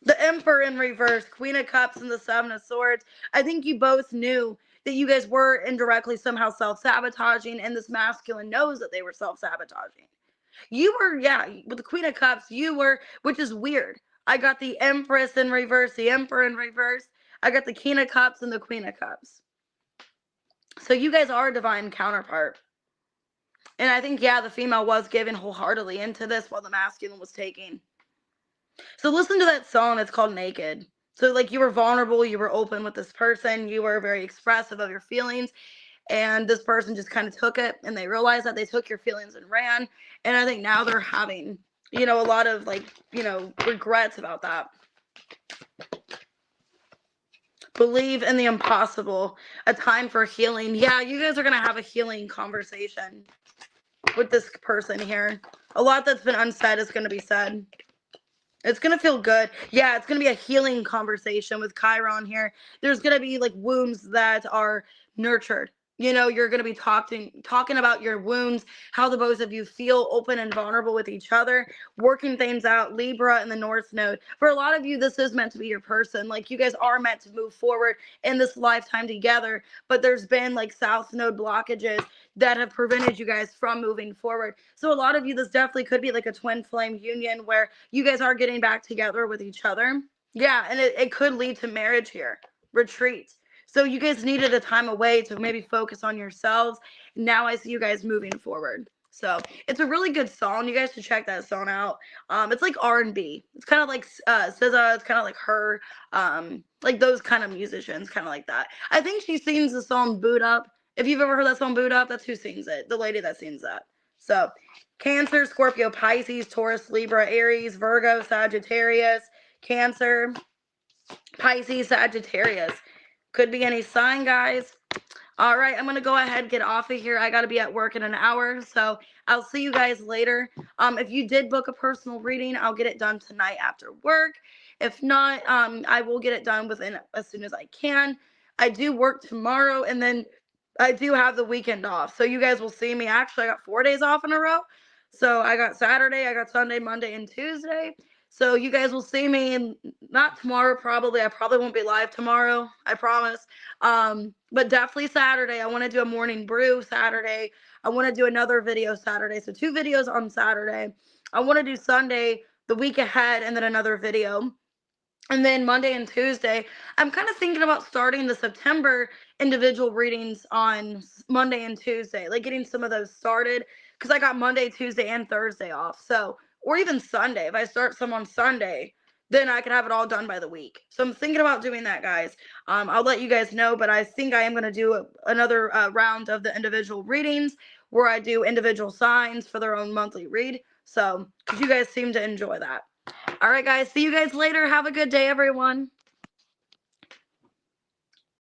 [SPEAKER 1] The Emperor in reverse, Queen of Cups and the Seven of Swords. I think you both knew that you guys were indirectly somehow self-sabotaging, and this masculine knows that they were self-sabotaging. You were, yeah, with the Queen of Cups, you were, which is weird. I got the Empress in reverse, the Emperor in reverse. I got the King of Cups and the Queen of Cups. So you guys are a divine counterpart. And I think, yeah, the female was given wholeheartedly into this while the masculine was taking. So listen to that song. It's called Naked. So like, you were vulnerable, you were open with this person, you were very expressive of your feelings, and this person just kind of took it, and they realized that they took your feelings and ran. And I think now they're having, a lot of like, regrets about that. Believe in the impossible. A time for healing. Yeah, you guys are going to have a healing conversation with this person here. A lot that's been unsaid is going to be said. It's going to feel good. Yeah, it's going to be a healing conversation with Chiron here. There's going to be like wounds that are nurtured. You're going to be talking about your wounds, how the both of you feel open and vulnerable with each other, working things out. Libra in the North Node. For a lot of you, this is meant to be your person. Like, you guys are meant to move forward in this lifetime together, but there's been like South Node blockages that have prevented you guys from moving forward. So a lot of you, this definitely could be like a twin flame union where you guys are getting back together with each other. Yeah, and it could lead to marriage here. Retreat. So you guys needed a time away to maybe focus on yourselves. Now I see you guys moving forward. So it's a really good song. You guys should check that song out. It's like R&B. It's kind of like SZA. It's kind of like Her. Like those kind of musicians, kind of like that. I think she sings the song Boot Up. If you've ever heard that song Boot Up, that's who sings it. The lady that sings that. So Cancer, Scorpio, Pisces, Taurus, Libra, Aries, Virgo, Sagittarius, Cancer, Pisces, Sagittarius. Could be any sign, guys. All right, I'm going to go ahead and get off of here. I got to be at work in an hour, so I'll see you guys later. If you did book a personal reading, I'll get it done tonight after work. If not, I will get it done as soon as I can. I do work tomorrow, and then I do have the weekend off, so you guys will see me. Actually, I got 4 days off in a row. So I got Saturday, I got Sunday, Monday, and Tuesday. So you guys will see me, not tomorrow probably. I probably won't be live tomorrow, I promise. But definitely Saturday. I want to do a morning brew Saturday. I want to do another video Saturday. So 2 videos on Saturday. I want to do Sunday the week ahead and then another video. And then Monday and Tuesday, I'm kind of thinking about starting the September individual readings on Monday and Tuesday, like getting some of those started because I got Monday, Tuesday, and Thursday off. So, or even Sunday. If I start some on Sunday, then I can have it all done by the week. So I'm thinking about doing that, guys. I'll let you guys know, but I think I am going to do another round of the individual readings where I do individual signs for their own monthly read. So, because you guys seem to enjoy that. All right, guys. See you guys later. Have a good day, everyone.